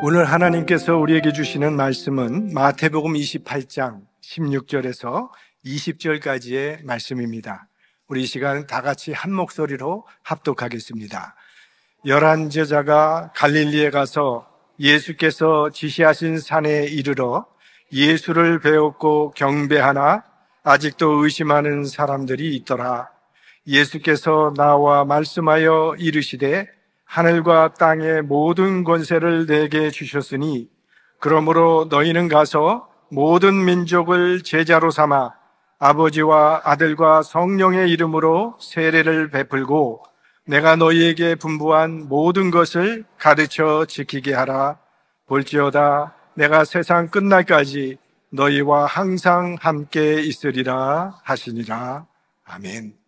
오늘 하나님께서 우리에게 주시는 말씀은 마태복음 28장 16절에서 20절까지의 말씀입니다. 우리 이 시간 다 같이 한 목소리로 합독하겠습니다. 11 제자가 갈릴리에 가서 예수께서 지시하신 산에 이르러 예수를 배웠고 경배하나 아직도 의심하는 사람들이 있더라. 예수께서 나와 말씀하여 이르시되 하늘과 땅의 모든 권세를 내게 주셨으니 그러므로 너희는 가서 모든 민족을 제자로 삼아 아버지와 아들과 성령의 이름으로 세례를 베풀고 내가 너희에게 분부한 모든 것을 가르쳐 지키게 하라. 볼지어다 내가 세상 끝날까지 너희와 항상 함께 있으리라 하시니라. 아멘.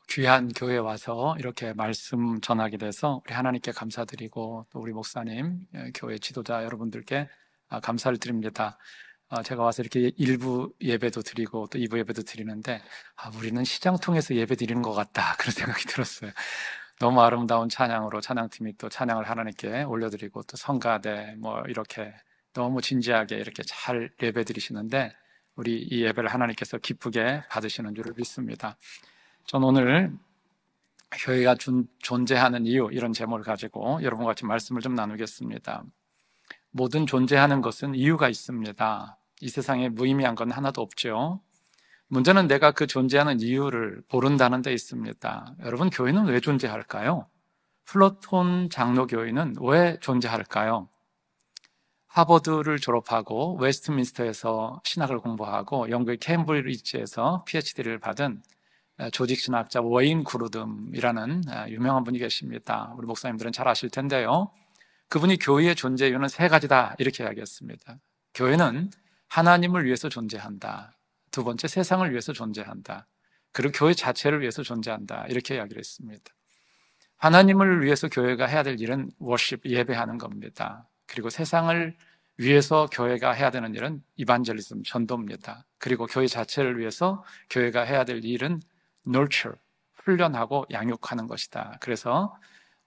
귀한 교회에 와서 이렇게 말씀 전하게 돼서 우리 하나님께 감사드리고 또 우리 목사님, 교회 지도자 여러분들께 감사를 드립니다. 제가 와서 이렇게 1부 예배도 드리고 또 2부 예배도 드리는데 우리는 시장 통해서 예배 드리는 것 같다 그런 생각이 들었어요. 너무 아름다운 찬양으로 찬양팀이 또 찬양을 하나님께 올려드리고 또 성가대 이렇게 너무 진지하게 이렇게 잘 예배 드리시는데 우리 이 예배를 하나님께서 기쁘게 받으시는 줄을 믿습니다. 저는 오늘 교회가 존재하는 이유 이런 제목을 가지고 여러분과 같이 말씀을 좀 나누겠습니다. 모든 존재하는 것은 이유가 있습니다. 이 세상에 무의미한 건 하나도 없죠. 문제는 내가 그 존재하는 이유를 모른다는 데 있습니다. 여러분, 교회는 왜 존재할까요? 플러톤 장로교회는 왜 존재할까요? 하버드를 졸업하고 웨스트민스터에서 신학을 공부하고 영국의 케임브리지에서 PhD를 받은 조직신학자 웨인 구르듬이라는 유명한 분이 계십니다. 우리 목사님들은 잘 아실 텐데요. 그분이 교회의 존재 이유는 세 가지다 이렇게 이야기했습니다. 교회는 하나님을 위해서 존재한다. 두 번째, 세상을 위해서 존재한다. 그리고 교회 자체를 위해서 존재한다. 이렇게 이야기를 했습니다. 하나님을 위해서 교회가 해야 될 일은 워십, 예배하는 겁니다. 그리고 세상을 위해서 교회가 해야 되는 일은 이반젤리즘, 전도입니다. 그리고 교회 자체를 위해서 교회가 해야 될 일은 nurture, 훈련하고 양육하는 것이다. 그래서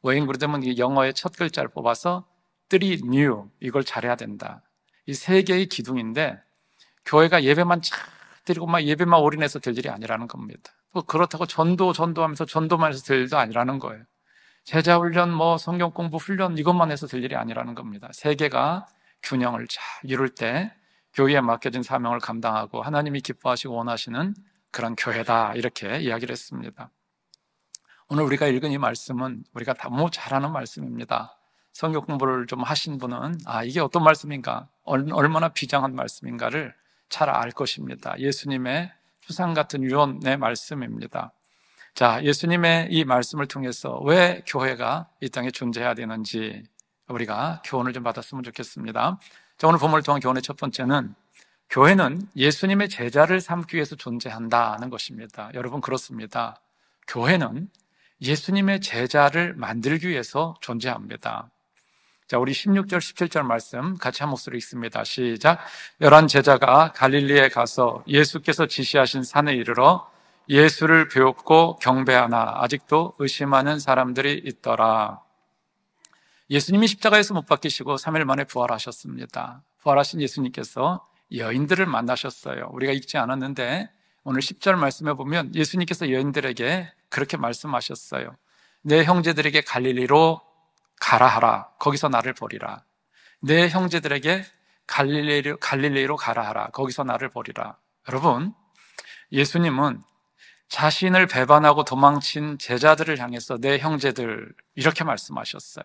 웨인 구르듬은 영어의 첫 글자를 뽑아서 3 new, 이걸 잘해야 된다. 이 세 개의 기둥인데 교회가 예배만 잘 드리고 예배만 올인해서 될 일이 아니라는 겁니다. 또 그렇다고 전도하면서 전도만 해서 될 일도 아니라는 거예요. 제자훈련, 성경 공부 훈련 이것만 해서 될 일이 아니라는 겁니다. 세 개가 균형을 잘 이룰 때 교회에 맡겨진 사명을 감당하고 하나님이 기뻐하시고 원하시는 그런 교회다 이렇게 이야기를 했습니다. 오늘 우리가 읽은 이 말씀은 우리가 너무 잘 아는 말씀입니다. 성경 공부를 좀 하신 분은 이게 어떤 말씀인가, 얼마나 비장한 말씀인가를 잘 알 것입니다. 예수님의 추상 같은 유언의 말씀입니다. 자, 예수님의 이 말씀을 통해서 왜 교회가 이 땅에 존재해야 되는지 우리가 교훈을 좀 받았으면 좋겠습니다. 자, 오늘 본문을 통한 교훈의 첫 번째는 교회는 예수님의 제자를 삼기 위해서 존재한다는 것입니다. 여러분, 그렇습니다. 교회는 예수님의 제자를 만들기 위해서 존재합니다. 자, 우리 16절, 17절 말씀 같이 한 목소리 읽습니다. 시작. 11 제자가 갈릴리에 가서 예수께서 지시하신 산에 이르러 예수를 배웠고 경배하나 아직도 의심하는 사람들이 있더라. 예수님이 십자가에서 못 박히시고 3일 만에 부활하셨습니다. 부활하신 예수님께서 여인들을 만나셨어요. 우리가 읽지 않았는데 오늘 10절 말씀에 보면 예수님께서 여인들에게 그렇게 말씀하셨어요. 내 형제들에게 갈릴리로 가라 하라. 거기서 나를 버리라. 내 형제들에게 갈릴리로 가라 하라. 거기서 나를 버리라. 여러분, 예수님은 자신을 배반하고 도망친 제자들을 향해서 내 형제들 이렇게 말씀하셨어요.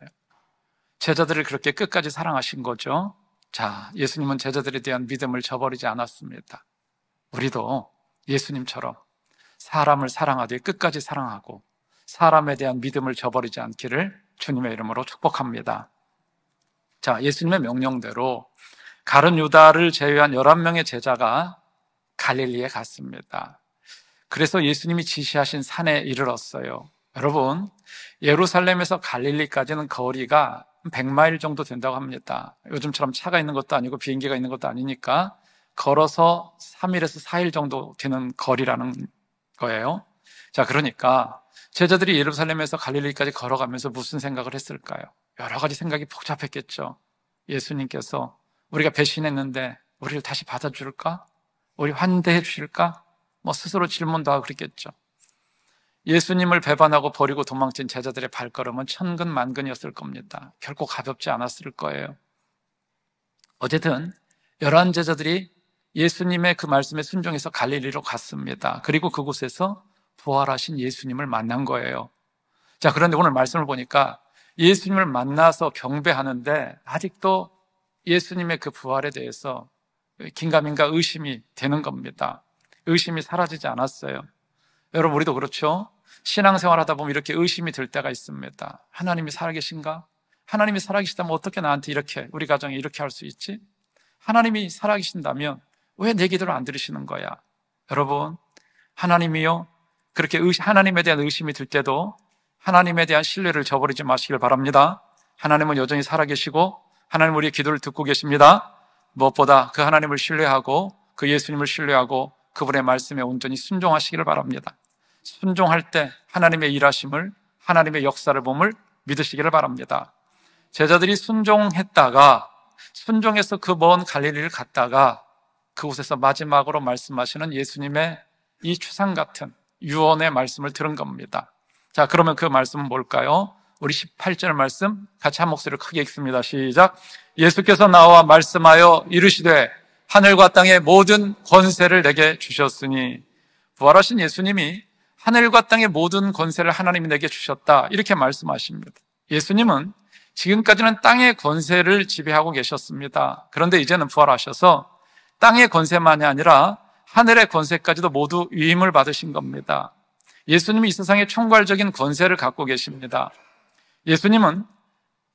제자들을 그렇게 끝까지 사랑하신 거죠. 자, 예수님은 제자들에 대한 믿음을 저버리지 않았습니다. 우리도 예수님처럼 사람을 사랑하되 끝까지 사랑하고 사람에 대한 믿음을 저버리지 않기를 주님의 이름으로 축복합니다. 자, 예수님의 명령대로 가룟 유다를 제외한 11명의 제자가 갈릴리에 갔습니다. 그래서 예수님이 지시하신 산에 이르렀어요. 여러분, 예루살렘에서 갈릴리까지는 거리가 100마일 정도 된다고 합니다. 요즘처럼 차가 있는 것도 아니고 비행기가 있는 것도 아니니까 걸어서 3일에서 4일 정도 되는 거리라는 거예요. 자, 그러니까 제자들이 예루살렘에서 갈릴리까지 걸어가면서 무슨 생각을 했을까요? 여러 가지 생각이 복잡했겠죠. 예수님께서 우리가 배신했는데 우리를 다시 받아줄까? 우리 환대해 주실까? 스스로 질문도 하고 그랬겠죠. 예수님을 배반하고 버리고 도망친 제자들의 발걸음은 천근만근이었을 겁니다. 결코 가볍지 않았을 거예요. 어쨌든 11 제자들이 예수님의 그 말씀에 순종해서 갈릴리로 갔습니다. 그리고 그곳에서 부활하신 예수님을 만난 거예요. 자, 그런데 오늘 말씀을 보니까 예수님을 만나서 경배하는데 아직도 예수님의 그 부활에 대해서 긴가민가 의심이 되는 겁니다. 의심이 사라지지 않았어요. 여러분, 우리도 그렇죠? 신앙생활 하다 보면 이렇게 의심이 들 때가 있습니다. 하나님이 살아계신가? 하나님이 살아계시다면 어떻게 나한테 이렇게, 우리 가정에 이렇게 할 수 있지? 하나님이 살아계신다면 왜 내 기도를 안 들으시는 거야? 여러분, 하나님이요, 그렇게 하나님에 대한 의심이 들 때도 하나님에 대한 신뢰를 저버리지 마시길 바랍니다. 하나님은 여전히 살아계시고 하나님은 우리의 기도를 듣고 계십니다. 무엇보다 그 하나님을 신뢰하고 그 예수님을 신뢰하고 그분의 말씀에 온전히 순종하시기를 바랍니다. 순종할 때 하나님의 일하심을, 하나님의 역사를 봄을 믿으시기를 바랍니다. 제자들이 순종했다가, 순종해서 그 먼 갈릴리를 갔다가 그곳에서 마지막으로 말씀하시는 예수님의 이 추상 같은 유언의 말씀을 들은 겁니다. 자, 그러면 그 말씀은 뭘까요? 우리 18절 말씀 같이 한 목소리로 크게 읽습니다. 시작. 예수께서 나와 말씀하여 이르시되 하늘과 땅의 모든 권세를 내게 주셨으니. 부활하신 예수님이 하늘과 땅의 모든 권세를 하나님이 내게 주셨다, 이렇게 말씀하십니다. 예수님은 지금까지는 땅의 권세를 지배하고 계셨습니다. 그런데 이제는 부활하셔서 땅의 권세만이 아니라 하늘의 권세까지도 모두 위임을 받으신 겁니다. 예수님이 이 세상의 총괄적인 권세를 갖고 계십니다. 예수님은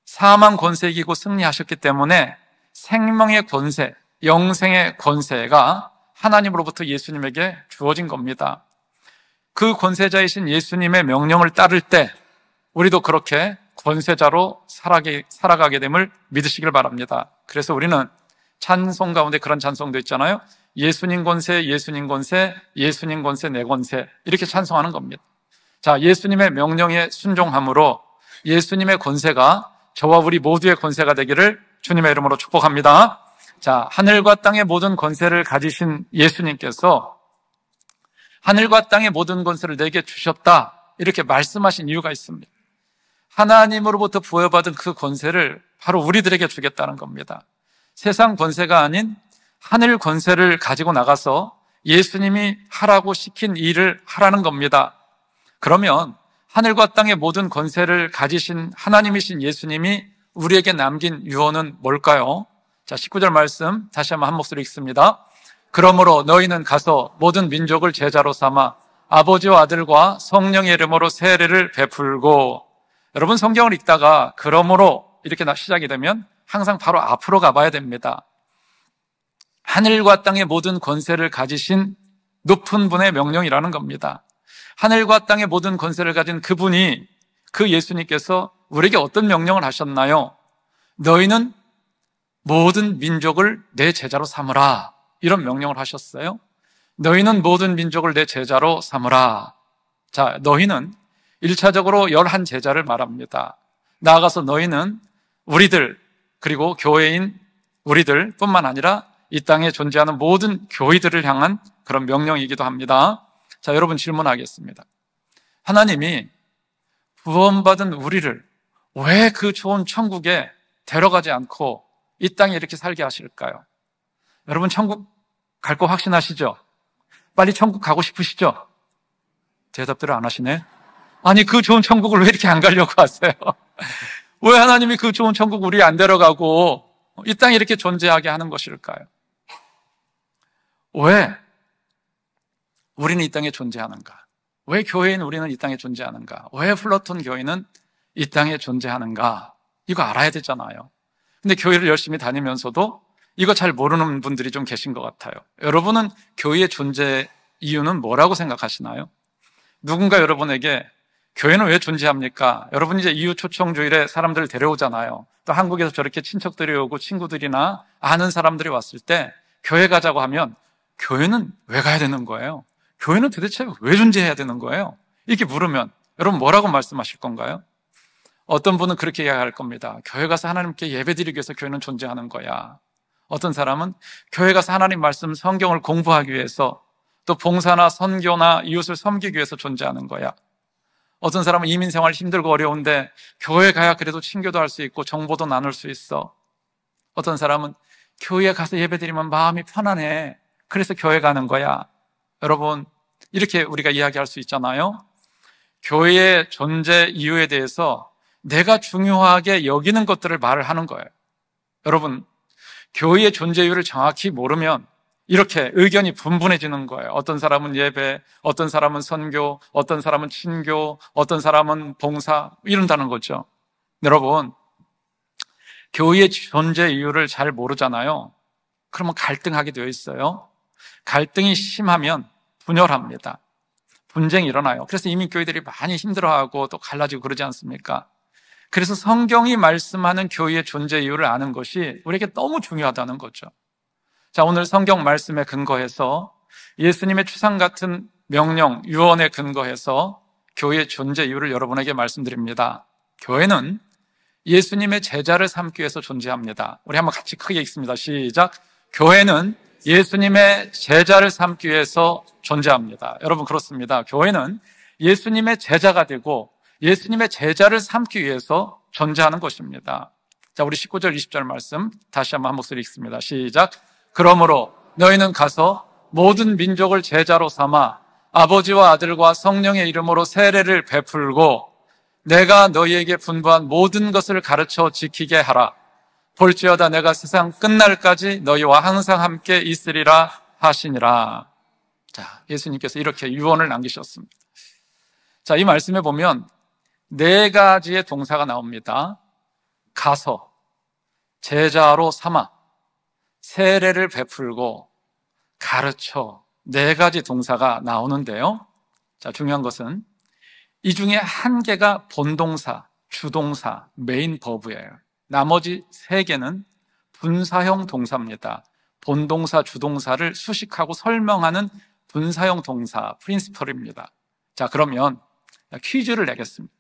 사망 권세 이기고 승리하셨기 때문에 생명의 권세, 영생의 권세가 하나님으로부터 예수님에게 주어진 겁니다. 그 권세자이신 예수님의 명령을 따를 때 우리도 그렇게 권세자로 살아가게 됨을 믿으시길 바랍니다. 그래서 우리는 찬송 가운데 그런 찬송도 있잖아요. 예수님 권세, 예수님 권세, 예수님 권세, 내 권세, 이렇게 찬송하는 겁니다. 자, 예수님의 명령에 순종함으로 예수님의 권세가 저와 우리 모두의 권세가 되기를 주님의 이름으로 축복합니다. 자, 하늘과 땅의 모든 권세를 가지신 예수님께서 하늘과 땅의 모든 권세를 내게 주셨다, 이렇게 말씀하신 이유가 있습니다. 하나님으로부터 부여받은 그 권세를 바로 우리들에게 주겠다는 겁니다. 세상 권세가 아닌 하늘 권세를 가지고 나가서 예수님이 하라고 시킨 일을 하라는 겁니다. 그러면 하늘과 땅의 모든 권세를 가지신 하나님이신 예수님이 우리에게 남긴 유언은 뭘까요? 자, 19절 말씀 다시 한번 한 목소리 읽습니다. 그러므로 너희는 가서 모든 민족을 제자로 삼아 아버지와 아들과 성령의 이름으로 세례를 베풀고. 여러분, 성경을 읽다가 그러므로 이렇게 시작이 되면 항상 바로 앞으로 가봐야 됩니다. 하늘과 땅의 모든 권세를 가지신 높은 분의 명령이라는 겁니다. 하늘과 땅의 모든 권세를 가진 그분이, 그 예수님께서 우리에게 어떤 명령을 하셨나요? 너희는 모든 민족을 내 제자로 삼으라, 이런 명령을 하셨어요. 너희는 모든 민족을 내 제자로 삼으라. 자, 너희는 1차적으로 11 제자를 말합니다. 나아가서 너희는 우리들, 그리고 교회인 우리들 뿐만 아니라 이 땅에 존재하는 모든 교회들을 향한 그런 명령이기도 합니다. 자, 여러분, 질문하겠습니다. 하나님이 구원받은 우리를 왜 그 좋은 천국에 데려가지 않고 이 땅에 이렇게 살게 하실까요? 여러분, 천국 갈 거 확신하시죠? 빨리 천국 가고 싶으시죠? 대답들을 안 하시네. 아니, 그 좋은 천국을 왜 이렇게 안 가려고 하세요? 왜 하나님이 그 좋은 천국 우리 안 데려가고 이 땅에 이렇게 존재하게 하는 것일까요? 왜 우리는 이 땅에 존재하는가? 왜 교회인 우리는 이 땅에 존재하는가? 왜 플러톤 교회는 이 땅에 존재하는가? 이거 알아야 되잖아요. 근데 교회를 열심히 다니면서도 이거 잘 모르는 분들이 좀 계신 것 같아요. 여러분은 교회의 존재 이유는 뭐라고 생각하시나요? 누군가 여러분에게 교회는 왜 존재합니까? 여러분 이제 이웃 초청주일에 사람들을 데려오잖아요. 또 한국에서 저렇게 친척들이 오고 친구들이나 아는 사람들이 왔을 때 교회 가자고 하면 교회는 왜 가야 되는 거예요? 교회는 도대체 왜 존재해야 되는 거예요? 이렇게 물으면 여러분 뭐라고 말씀하실 건가요? 어떤 분은 그렇게 이야기할 겁니다. 교회 가서 하나님께 예배드리기 위해서 교회는 존재하는 거야. 어떤 사람은 교회 가서 하나님 말씀, 성경을 공부하기 위해서, 또 봉사나 선교나 이웃을 섬기기 위해서 존재하는 거야. 어떤 사람은 이민생활 힘들고 어려운데 교회 가야 그래도 친교도 할 수 있고 정보도 나눌 수 있어. 어떤 사람은 교회에 가서 예배드리면 마음이 편안해. 그래서 교회 가는 거야. 여러분, 이렇게 우리가 이야기할 수 있잖아요. 교회의 존재 이유에 대해서 내가 중요하게 여기는 것들을 말을 하는 거예요. 여러분, 교회의 존재 이유를 정확히 모르면 이렇게 의견이 분분해지는 거예요. 어떤 사람은 예배, 어떤 사람은 선교, 어떤 사람은 친교, 어떤 사람은 봉사, 이런다는 거죠. 여러분, 교회의 존재 이유를 잘 모르잖아요. 그러면 갈등하게 되어 있어요. 갈등이 심하면 분열합니다. 분쟁이 일어나요. 그래서 이민교회들이 많이 힘들어하고 또 갈라지고 그러지 않습니까? 그래서 성경이 말씀하는 교회의 존재 이유를 아는 것이 우리에게 너무 중요하다는 거죠. 자, 오늘 성경 말씀에 근거해서 예수님의 추상 같은 명령, 유언에 근거해서 교회의 존재 이유를 여러분에게 말씀드립니다. 교회는 예수님의 제자를 삼기 위해서 존재합니다. 우리 한번 같이 크게 읽습니다. 시작. 교회는 예수님의 제자를 삼기 위해서 존재합니다. 여러분, 그렇습니다. 교회는 예수님의 제자가 되고 예수님의 제자를 삼기 위해서 존재하는 것입니다. 자, 우리 19절, 20절 말씀 다시 한번 한 목소리 읽습니다. 시작. 그러므로 너희는 가서 모든 민족을 제자로 삼아 아버지와 아들과 성령의 이름으로 세례를 베풀고 내가 너희에게 분부한 모든 것을 가르쳐 지키게 하라. 볼지어다 내가 세상 끝날까지 너희와 항상 함께 있으리라 하시니라. 자, 예수님께서 이렇게 유언을 남기셨습니다. 자, 이 말씀에 보면 네 가지의 동사가 나옵니다. 가서, 제자로 삼아, 세례를 베풀고, 가르쳐, 네 가지 동사가 나오는데요. 자, 중요한 것은 이 중에 한 개가 본동사, 주동사, 메인 버브예요. 나머지 세 개는 분사형 동사입니다. 본동사, 주동사를 수식하고 설명하는 분사형 동사, 프린시플입니다. 자, 그러면 퀴즈를 내겠습니다.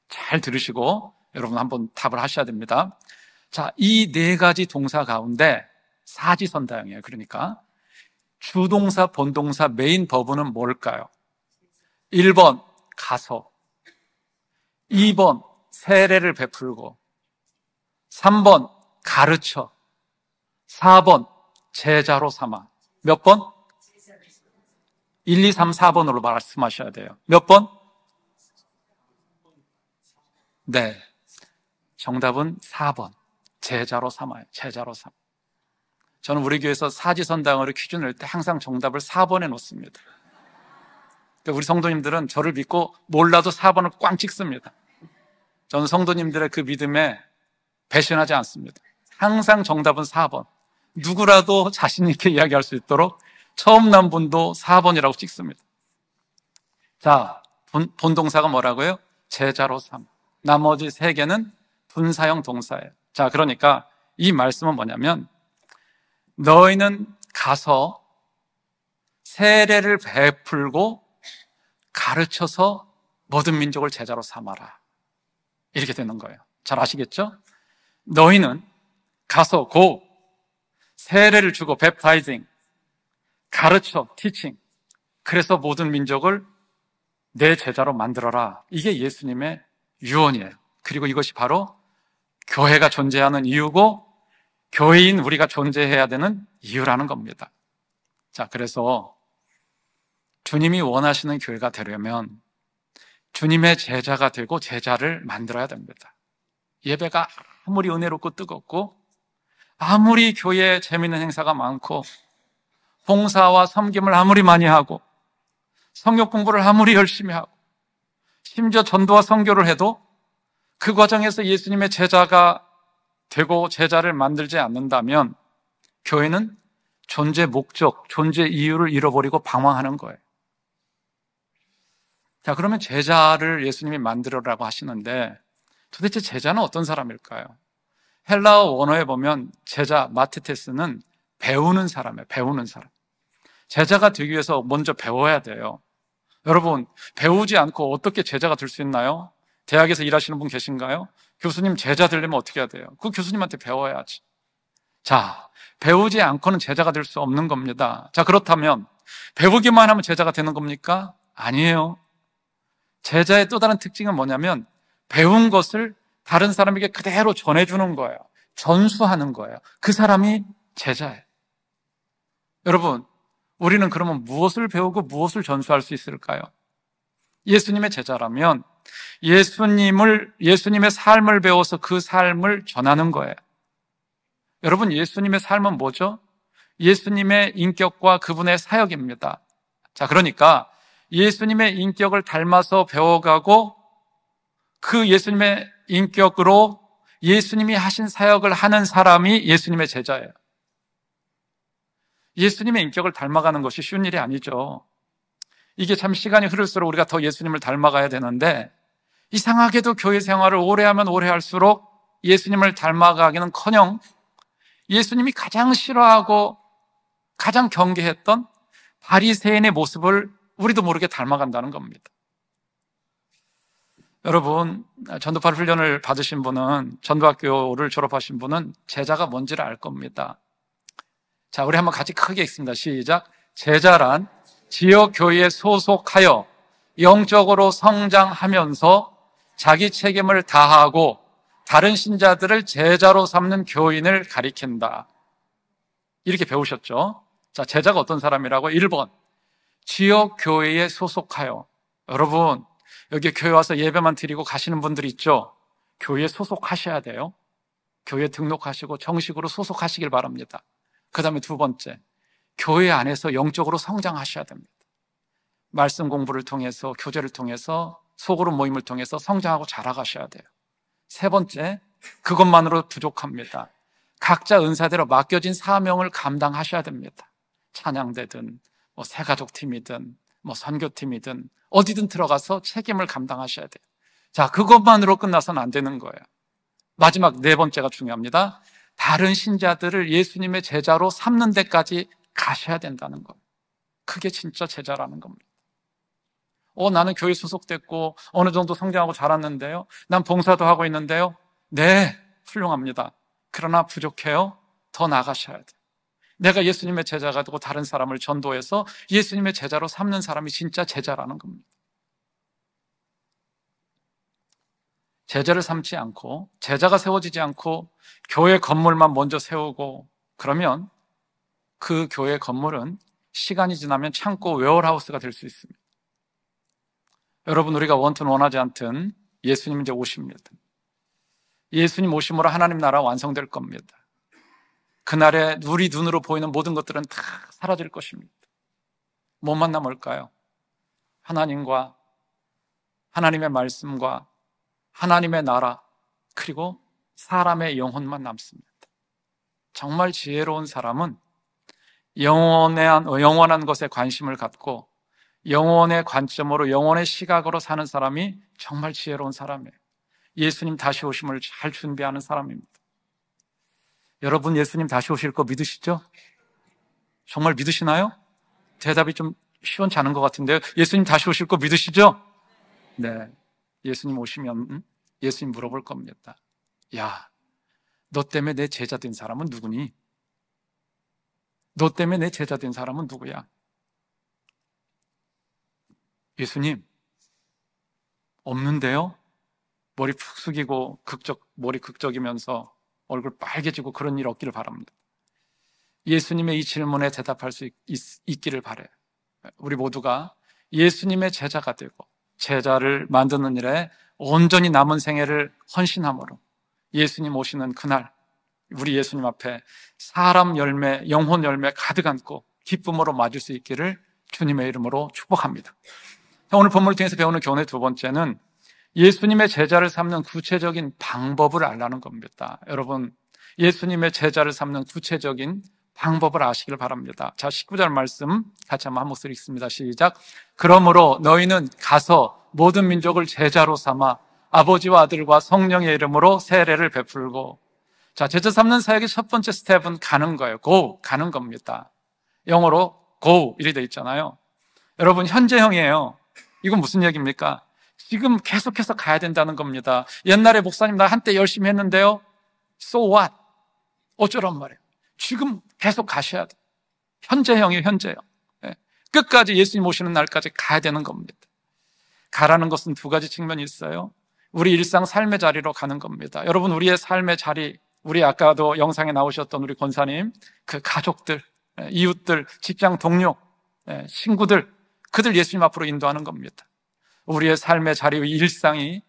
잘 들으시고 여러분 한번 답을 하셔야 됩니다. 자, 이 네 가지 동사 가운데 사지선다형이에요. 그러니까 주동사, 본동사, 메인 버브는 뭘까요? 1번 가서, 2번 세례를 베풀고, 3번 가르쳐, 4번 제자로 삼아. 몇 번? 1, 2, 3, 4번으로 말씀하셔야 돼요. 몇 번? 네, 정답은 4번. 제자로 삼아요. 제자로 삼아. 저는 우리 교회에서 사지선다형으로 퀴즈 낼 때 항상 정답을 4번에 놓습니다. 그러니까 우리 성도님들은 저를 믿고 몰라도 4번을 꽝 찍습니다. 저는 성도님들의 그 믿음에 배신하지 않습니다. 항상 정답은 4번. 누구라도 자신 있게 이야기할 수 있도록 처음 난 분도 4번이라고 찍습니다. 자, 본동사가 뭐라고요? 제자로 삼. 나머지 세 개는 분사형 동사예요. 자, 그러니까 이 말씀은 뭐냐면 너희는 가서 세례를 베풀고 가르쳐서 모든 민족을 제자로 삼아라. 이렇게 되는 거예요. 잘 아시겠죠? 너희는 가서 고 세례를 주고 baptizing, 가르쳐 teaching, 그래서 모든 민족을 내 제자로 만들어라. 이게 예수님의 유언이에요. 그리고 이것이 바로 교회가 존재하는 이유고 교회인 우리가 존재해야 되는 이유라는 겁니다. 자, 그래서 주님이 원하시는 교회가 되려면 주님의 제자가 되고 제자를 만들어야 됩니다. 예배가 아무리 은혜롭고 뜨겁고 아무리 교회에 재미있는 행사가 많고 봉사와 섬김을 아무리 많이 하고 성역 공부를 아무리 열심히 하고 심지어 전도와 선교를 해도 그 과정에서 예수님의 제자가 되고 제자를 만들지 않는다면 교회는 존재 목적, 존재 이유를 잃어버리고 방황하는 거예요. 자, 그러면 제자를 예수님이 만들어라고 하시는데 도대체 제자는 어떤 사람일까요? 헬라어 원어에 보면 제자, 마테테스는 배우는 사람이에요. 배우는 사람. 제자가 되기 위해서 먼저 배워야 돼요. 여러분, 배우지 않고 어떻게 제자가 될 수 있나요? 대학에서 일하시는 분 계신가요? 교수님 제자 되려면 어떻게 해야 돼요? 그 교수님한테 배워야지. 자, 배우지 않고는 제자가 될 수 없는 겁니다. 자, 그렇다면 배우기만 하면 제자가 되는 겁니까? 아니에요. 제자의 또 다른 특징은 뭐냐면 배운 것을 다른 사람에게 그대로 전해주는 거예요. 전수하는 거예요. 그 사람이 제자예요. 여러분, 우리는 그러면 무엇을 배우고 무엇을 전수할 수 있을까요? 예수님의 제자라면 예수님의 삶을 배워서 그 삶을 전하는 거예요. 여러분, 예수님의 삶은 뭐죠? 예수님의 인격과 그분의 사역입니다. 자, 그러니까 예수님의 인격을 닮아서 배워가고 그 예수님의 인격으로 예수님이 하신 사역을 하는 사람이 예수님의 제자예요. 예수님의 인격을 닮아가는 것이 쉬운 일이 아니죠. 이게 참 시간이 흐를수록 우리가 더 예수님을 닮아가야 되는데 이상하게도 교회 생활을 오래 하면 오래 할수록 예수님을 닮아가기는커녕 예수님이 가장 싫어하고 가장 경계했던 바리새인의 모습을 우리도 모르게 닮아간다는 겁니다. 여러분, 전도파 훈련을 받으신 분은, 전도학교를 졸업하신 분은 제자가 뭔지를 알 겁니다. 자, 우리 한번 같이 크게 읽습니다. 시작. 제자란 지역 교회에 소속하여 영적으로 성장하면서 자기 책임을 다하고 다른 신자들을 제자로 삼는 교인을 가리킨다. 이렇게 배우셨죠? 자, 제자가 어떤 사람이라고? 1번, 지역 교회에 소속하여. 여러분, 여기 교회 와서 예배만 드리고 가시는 분들 있죠? 교회에 소속하셔야 돼요. 교회에 등록하시고 정식으로 소속하시길 바랍니다. 그 다음에 2번째, 교회 안에서 영적으로 성장하셔야 됩니다. 말씀 공부를 통해서, 교제를 통해서, 소그룹 모임을 통해서 성장하고 자라가셔야 돼요. 3번째, 그것만으로 부족합니다. 각자 은사대로 맡겨진 사명을 감당하셔야 됩니다. 찬양대든 새가족팀이든 선교팀이든 어디든 들어가서 책임을 감당하셔야 돼요. 자, 그것만으로 끝나서는 안 되는 거예요. 마지막 4번째가 중요합니다. 다른 신자들을 예수님의 제자로 삼는 데까지 가셔야 된다는 거예요. 그게 진짜 제자라는 겁니다. 나는 교회 소속됐고 어느 정도 성장하고 자랐는데요. 난 봉사도 하고 있는데요. 네, 훌륭합니다. 그러나 부족해요. 더 나가셔야 돼요. 내가 예수님의 제자가 되고 다른 사람을 전도해서 예수님의 제자로 삼는 사람이 진짜 제자라는 겁니다. 제자를 삼지 않고 제자가 세워지지 않고 교회 건물만 먼저 세우고 그러면 그 교회 건물은 시간이 지나면 창고 웨어하우스가 될 수 있습니다. 여러분, 우리가 원튼 원하지 않든 예수님 이제 오십니다. 예수님 오심으로 하나님 나라 완성될 겁니다. 그날에 우리 눈으로 보이는 모든 것들은 다 사라질 것입니다. 뭐만 남을까요? 하나님과 하나님의 말씀과 하나님의 나라, 그리고 사람의 영혼만 남습니다. 정말 지혜로운 사람은 영원한 것에 관심을 갖고 영혼의 관점으로, 영혼의 시각으로 사는 사람이 정말 지혜로운 사람이에요. 예수님 다시 오심을 잘 준비하는 사람입니다. 여러분, 예수님 다시 오실 거 믿으시죠? 정말 믿으시나요? 대답이 좀 시원치 않은 것 같은데요. 예수님 다시 오실 거 믿으시죠? 네. 예수님 오시면 예수님 물어볼 겁니다. 야, 너 때문에 내 제자 된 사람은 누구니? 너 때문에 내 제자 된 사람은 누구야? 예수님, 없는데요? 머리 푹 숙이고 머리 극적이면서 얼굴 빨개지고 그런 일 없기를 바랍니다. 예수님의 이 질문에 대답할 수 있기를 바라요. 우리 모두가 예수님의 제자가 되고 제자를 만드는 일에 온전히 남은 생애를 헌신함으로 예수님 오시는 그날 우리 예수님 앞에 사람 열매, 영혼 열매 가득 안고 기쁨으로 맞을 수 있기를 주님의 이름으로 축복합니다. 오늘 본문을 통해서 배우는 교훈의 2번째는 예수님의 제자를 삼는 구체적인 방법을 알라는 겁니다. 여러분, 예수님의 제자를 삼는 구체적인 방법을 아시길 바랍니다. 자, 19절 말씀 같이 한번 한 목소리 읽습니다. 시작. 그러므로 너희는 가서 모든 민족을 제자로 삼아 아버지와 아들과 성령의 이름으로 세례를 베풀고. 자, 제자 삼는 사역의 첫 번째 스텝은 가는 거예요. go, 가는 겁니다. 영어로 go 이렇게 돼 있잖아요. 여러분, 현재형이에요. 이건 무슨 얘기입니까? 지금 계속해서 가야 된다는 겁니다. 옛날에 목사님 나 한때 열심히 했는데요. So what? 어쩌란 말이에요. 지금 계속 가셔야 돼요. 현재형이에요, 현재형. 예. 끝까지 예수님 오시는 날까지 가야 되는 겁니다. 가라는 것은 두 가지 측면이 있어요. 우리 일상 삶의 자리로 가는 겁니다. 여러분, 우리의 삶의 자리, 우리 아까도 영상에 나오셨던 우리 권사님, 그 가족들, 이웃들, 직장 동료, 친구들, 그들 예수님 앞으로 인도하는 겁니다. 우리의 삶의 자리의 일상이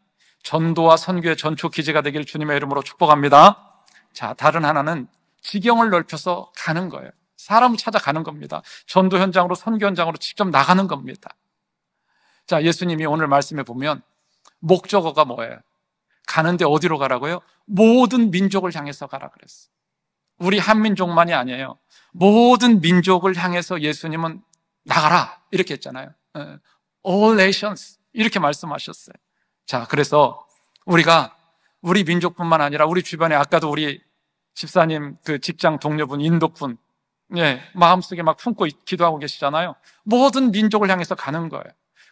전도와 선교의 전초 기지가 되길 주님의 이름으로 축복합니다. 자, 다른 하나는 지경을 넓혀서 가는 거예요. 사람을 찾아가는 겁니다. 전도 현장으로, 선교 현장으로 직접 나가는 겁니다. 자, 예수님이 오늘 말씀해 보면 목적어가 뭐예요? 가는데 어디로 가라고요? 모든 민족을 향해서 가라 그랬어요. 우리 한민족만이 아니에요. 모든 민족을 향해서 예수님은 나가라 이렇게 했잖아요. All nations 이렇게 말씀하셨어요. 자, 그래서 우리가 우리 민족뿐만 아니라 우리 주변에 아까도 우리 집사님 그 직장 동료분, 인도분, 마음속에 막 품고 기도하고 계시잖아요. 모든 민족을 향해서 가는 거예요.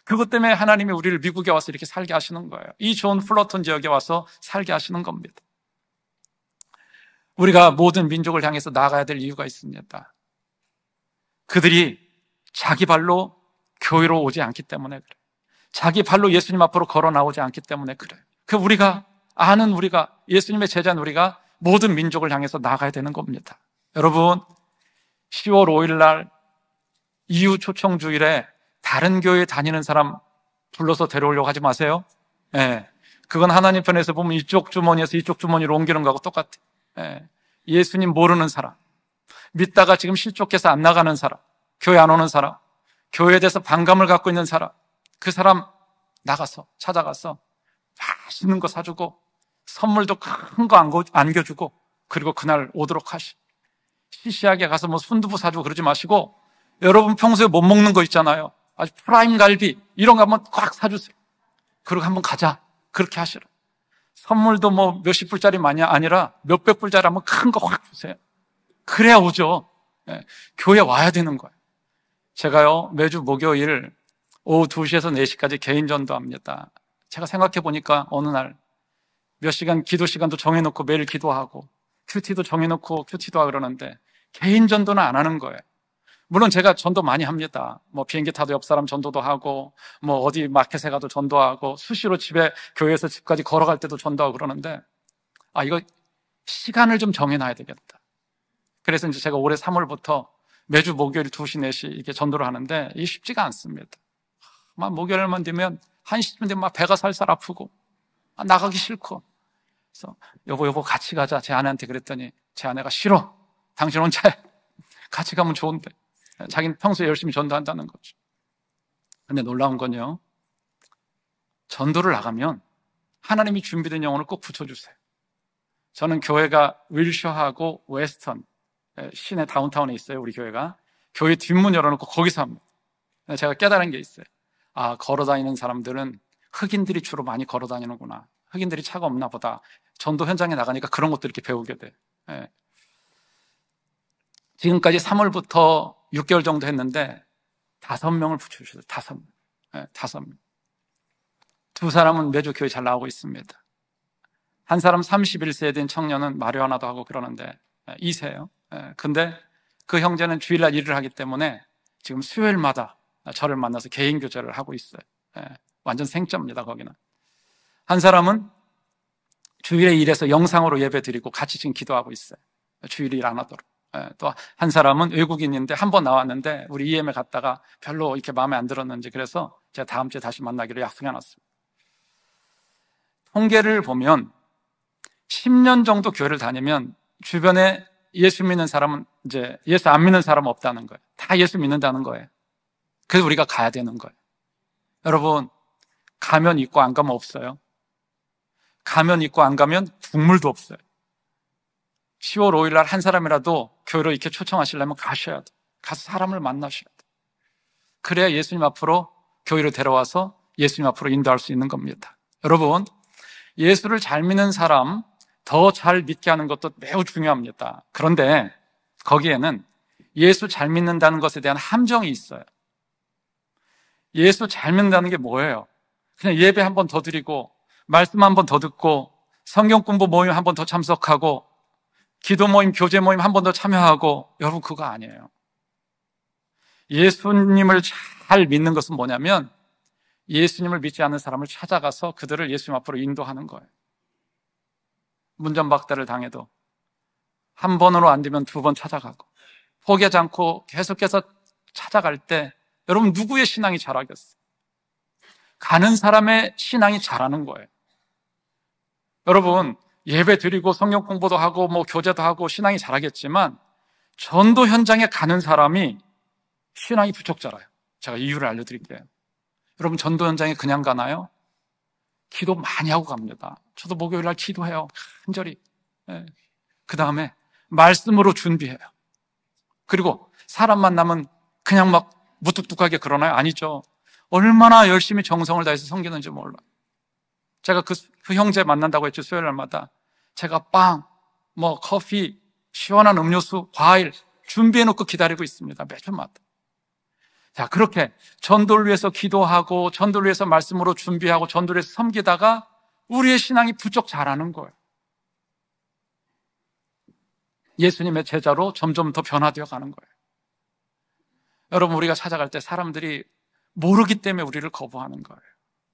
그것 때문에 하나님이 우리를 미국에 와서 이렇게 살게 하시는 거예요. 이 존 플러턴 지역에 와서 살게 하시는 겁니다. 우리가 모든 민족을 향해서 나가야 될 이유가 있습니다. 그들이 자기 발로 교회로 오지 않기 때문에 그래요. 자기 발로 예수님 앞으로 걸어 나오지 않기 때문에 그래요. 우리가 아는 우리가 예수님의 제자인 우리가 모든 민족을 향해서 나가야 되는 겁니다. 여러분, 10월 5일 날 이후 초청 주일에 다른 교회에 다니는 사람 불러서 데려오려고 하지 마세요. 그건 하나님 편에서 보면 이쪽 주머니에서 이쪽 주머니로 옮기는 거하고 똑같아요. 예수님 모르는 사람, 믿다가 지금 실족해서 안 나가는 사람, 교회 안 오는 사람, 교회에 대해서 반감을 갖고 있는 사람, 그 사람 나가서 찾아가서 맛있는 거 사주고 선물도 큰 거 안겨주고 그리고 그날 오도록 하시. 시시하게 가서 뭐 순두부 사주고 그러지 마시고 여러분 평소에 못 먹는 거 있잖아요. 아주 프라임 갈비 이런 거 한번 꽉 사주세요. 그리고 한번 가자. 그렇게 하시라. 선물도 뭐 몇십 불짜리 많이 아니라 몇백 불짜리 한번 큰 거 확 주세요. 그래야 오죠. 교회 와야 되는 거예요. 제가요 매주 목요일 오후 2시에서 4시까지 개인 전도합니다. 제가 생각해 보니까 어느 날 몇 시간 기도 시간도 정해놓고 매일 기도하고 큐티도 정해놓고 큐티도 하고 그러는데 개인 전도는 안 하는 거예요. 물론 제가 전도 많이 합니다. 뭐 비행기 타도 옆 사람 전도도 하고 뭐 어디 마켓에 가도 전도하고 수시로 교회에서 집까지 걸어갈 때도 전도하고 그러는데 이거 시간을 좀 정해놔야 되겠다. 그래서 이제 제가 올해 3월부터 매주 목요일 2시, 4시 이렇게 전도를 하는데 이게 쉽지가 않습니다. 막 목요일만 되면 1시쯤 되면 막 배가 살살 아프고 나가기 싫고 그래서 여보 같이 가자. 제 아내한테 그랬더니 제 아내가 싫어. 당신 혼자 해. 같이 가면 좋은데. 자기는 평소에 열심히 전도한다는 거죠. 근데 놀라운 건요. 전도를 나가면 하나님이 준비된 영혼을 꼭 붙여주세요. 저는 교회가 윌셔하고 웨스턴 시내 다운타운에 있어요. 우리 교회가. 교회 뒷문 열어놓고 거기서 합니다. 제가 깨달은 게 있어요. 걸어다니는 사람들은 흑인들이 주로 많이 걸어다니는구나. 흑인들이 차가 없나 보다. 전도 현장에 나가니까 그런 것도 이렇게 배우게 돼. 지금까지 3월부터 6개월 정도 했는데 5명을 붙여주셨어요. 5명. 5명. 2사람은 매주 교회 잘 나오고 있습니다. 한 사람 31세 된 청년은 마리화나도 하고 그러는데 2세예요. 근데 그 형제는 주일날 일을 하기 때문에 지금 수요일마다 저를 만나서 개인 교제를 하고 있어요. 완전 생짜입니다. 거기는. 한 사람은 주일에 일해서 영상으로 예배 드리고 같이 지금 기도하고 있어요. 주일에 일 안 하도록. 또 한 사람은 외국인인데 한 번 나왔는데 우리 EM에 갔다가 별로 이렇게 마음에 안 들었는지 그래서 제가 다음 주에 다시 만나기로 약속해놨습니다. 통계를 보면 10년 정도 교회를 다니면 주변에 예수 믿는 사람은 이제 예수 안 믿는 사람은 없다는 거예요. 다 예수 믿는다는 거예요. 그래서 우리가 가야 되는 거예요. 여러분, 가면 있고 안 가면 없어요. 가면 있고 안 가면 국물도 없어요. 10월 5일 날 한 사람이라도 교회로 이렇게 초청하시려면 가셔야 돼요. 가서 사람을 만나셔야 돼요. 그래야 예수님 앞으로 교회로 데려와서 예수님 앞으로 인도할 수 있는 겁니다. 여러분, 예수를 잘 믿는 사람 더 잘 믿게 하는 것도 매우 중요합니다. 그런데 거기에는 예수 잘 믿는다는 것에 대한 함정이 있어요. 예수 잘 믿는다는 게 뭐예요? 그냥 예배 한 번 더 드리고 말씀 한 번 더 듣고 성경 공부 모임 한 번 더 참석하고 기도 모임, 교제 모임 한 번 더 참여하고, 여러분 그거 아니에요. 예수님을 잘 믿는 것은 뭐냐면 예수님을 믿지 않는 사람을 찾아가서 그들을 예수님 앞으로 인도하는 거예요. 문전박대를 당해도 한 번으로 안 되면 두 번 찾아가고 포기하지 않고 계속해서 찾아갈 때 여러분 누구의 신앙이 자라겠어요? 가는 사람의 신앙이 자라는 거예요. 여러분 예배 드리고 성경 공부도 하고 뭐 교제도 하고 신앙이 자라겠지만 전도 현장에 가는 사람이 신앙이 부쩍 자라요. 제가 이유를 알려드릴게요. 여러분 전도 현장에 그냥 가나요? 기도 많이 하고 갑니다. 저도 목요일 날 기도해요. 간절히. 그 다음에 말씀으로 준비해요. 그리고 사람 만나면 그냥 막 무뚝뚝하게 그러나요? 아니죠. 얼마나 열심히 정성을 다해서 섬기는지 몰라요. 제가 그 형제 만난다고 했죠. 수요일 날마다. 제가 빵, 커피, 시원한 음료수, 과일 준비해놓고 기다리고 있습니다. 매주마다. 자, 그렇게 전도를 위해서 기도하고 전도를 위해서 말씀으로 준비하고 전도를 위해서 섬기다가 우리의 신앙이 부쩍 자라는 거예요. 예수님의 제자로 점점 더 변화되어 가는 거예요. 여러분 우리가 찾아갈 때 사람들이 모르기 때문에 우리를 거부하는 거예요.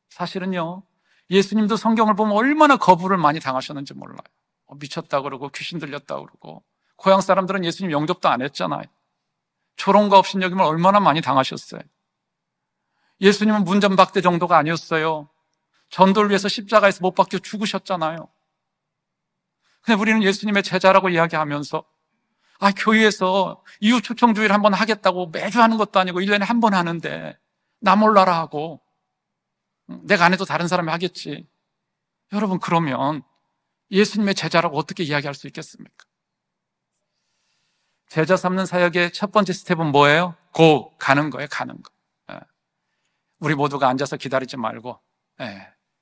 사실은요, 예수님도 성경을 보면 얼마나 거부를 많이 당하셨는지 몰라요. 미쳤다 그러고 귀신 들렸다 그러고 고향 사람들은 예수님 영접도 안 했잖아요. 초롱과 없인 여김을 얼마나 많이 당하셨어요. 예수님은 문전박대 정도가 아니었어요. 전도를 위해서 십자가에서 못 박혀 죽으셨잖아요. 근데 우리는 예수님의 제자라고 이야기하면서 교회에서 이웃 초청주의를 한번 하겠다고 매주 하는 것도 아니고 1년에 한 번 하는데 나 몰라라 하고 내가 안 해도 다른 사람이 하겠지. 여러분 그러면 예수님의 제자라고 어떻게 이야기할 수 있겠습니까? 제자 삼는 사역의 첫 번째 스텝은 뭐예요? 가는 거예요. 가는 거. 우리 모두가 앉아서 기다리지 말고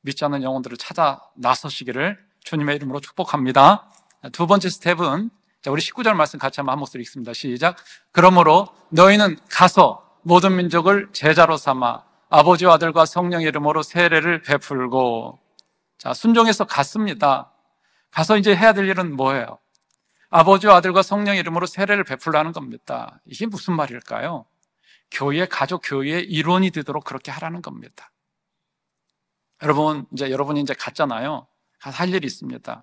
믿지 않는 영혼들을 찾아 나서시기를 주님의 이름으로 축복합니다. 두 번째 스텝은 우리 19절 말씀 같이 한번 한 목소리 읽습니다. 시작. 그러므로 너희는 가서 모든 민족을 제자로 삼아 아버지와 아들과 성령의 이름으로 세례를 베풀고. 자, 순종해서 갔습니다. 가서 이제 해야 될 일은 뭐예요? 아버지와 아들과 성령의 이름으로 세례를 베풀라는 겁니다. 이게 무슨 말일까요? 교회, 가족 교회의 일원이 되도록 그렇게 하라는 겁니다. 여러분이 이제 갔잖아요. 가서 할 일이 있습니다.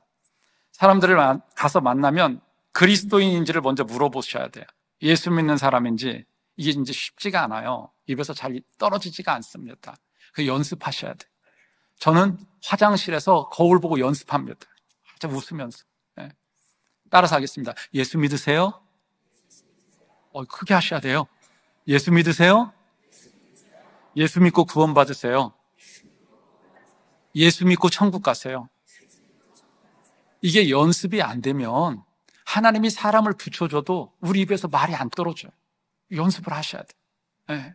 사람들을 가서 만나면 그리스도인인지를 먼저 물어보셔야 돼요. 예수 믿는 사람인지. 이게 이제 쉽지가 않아요. 입에서 잘 떨어지지가 않습니다. 그 연습하셔야 돼요. 저는 화장실에서 거울 보고 연습합니다. 아주 웃으면서. 따라서 하겠습니다. 예수 믿으세요? 크게 하셔야 돼요. 예수 믿으세요? 예수 믿고 구원 받으세요. 예수 믿고 천국 가세요. 이게 연습이 안 되면 하나님이 사람을 붙여줘도 우리 입에서 말이 안 떨어져요. 연습을 하셔야 돼요.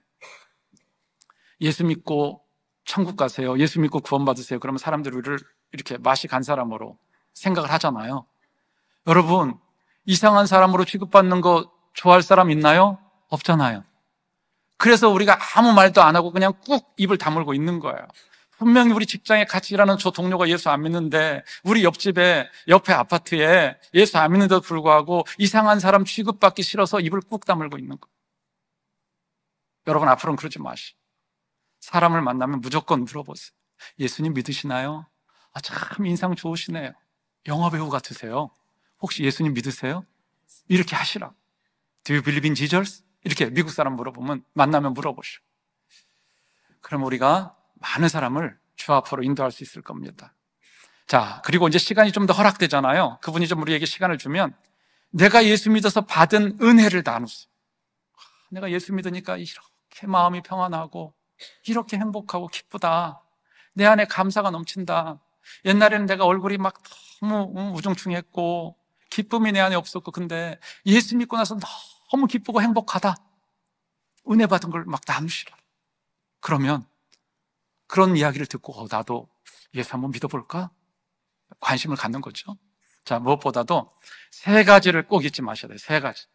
예수 믿고 천국 가세요. 예수 믿고 구원 받으세요. 그러면 사람들이 우리를 이렇게 맛이 간 사람으로 생각을 하잖아요. 여러분, 이상한 사람으로 취급받는 거 좋아할 사람 있나요? 없잖아요. 그래서 우리가 아무 말도 안 하고 그냥 꾹 입을 다물고 있는 거예요. 분명히 우리 직장에 같이 일하는 저 동료가 예수 안 믿는데 우리 옆에 아파트에 예수 안 믿는데도 불구하고 이상한 사람 취급받기 싫어서 입을 꾹 다물고 있는 거예요. 여러분 앞으로는 그러지 마시고 사람을 만나면 무조건 물어보세요. 예수님 믿으시나요? 참 인상 좋으시네요. 영화배우 같으세요. 혹시 예수님 믿으세요? 이렇게 하시라. Do you believe in Jesus? 이렇게 미국 사람 물어보면 만나면 물어보시오. 그럼 우리가 많은 사람을 주 앞으로 인도할 수 있을 겁니다. 자, 그리고 이제 시간이 좀 더 허락되잖아요. 그분이 좀 우리에게 시간을 주면 내가 예수 믿어서 받은 은혜를 나누세요. 내가 예수 믿으니까 이렇게 마음이 평안하고 이렇게 행복하고 기쁘다. 내 안에 감사가 넘친다. 옛날에는 내가 얼굴이 막 너무 우중충했고 기쁨이 내 안에 없었고 근데 예수 믿고 나서 너무 기쁘고 행복하다. 은혜 받은 걸 막 나누시라. 그러면 그런 이야기를 듣고 나도 예수 한번 믿어볼까? 관심을 갖는 거죠. 자, 무엇보다도 세 가지를 꼭 잊지 마셔야 돼요. 세 가지.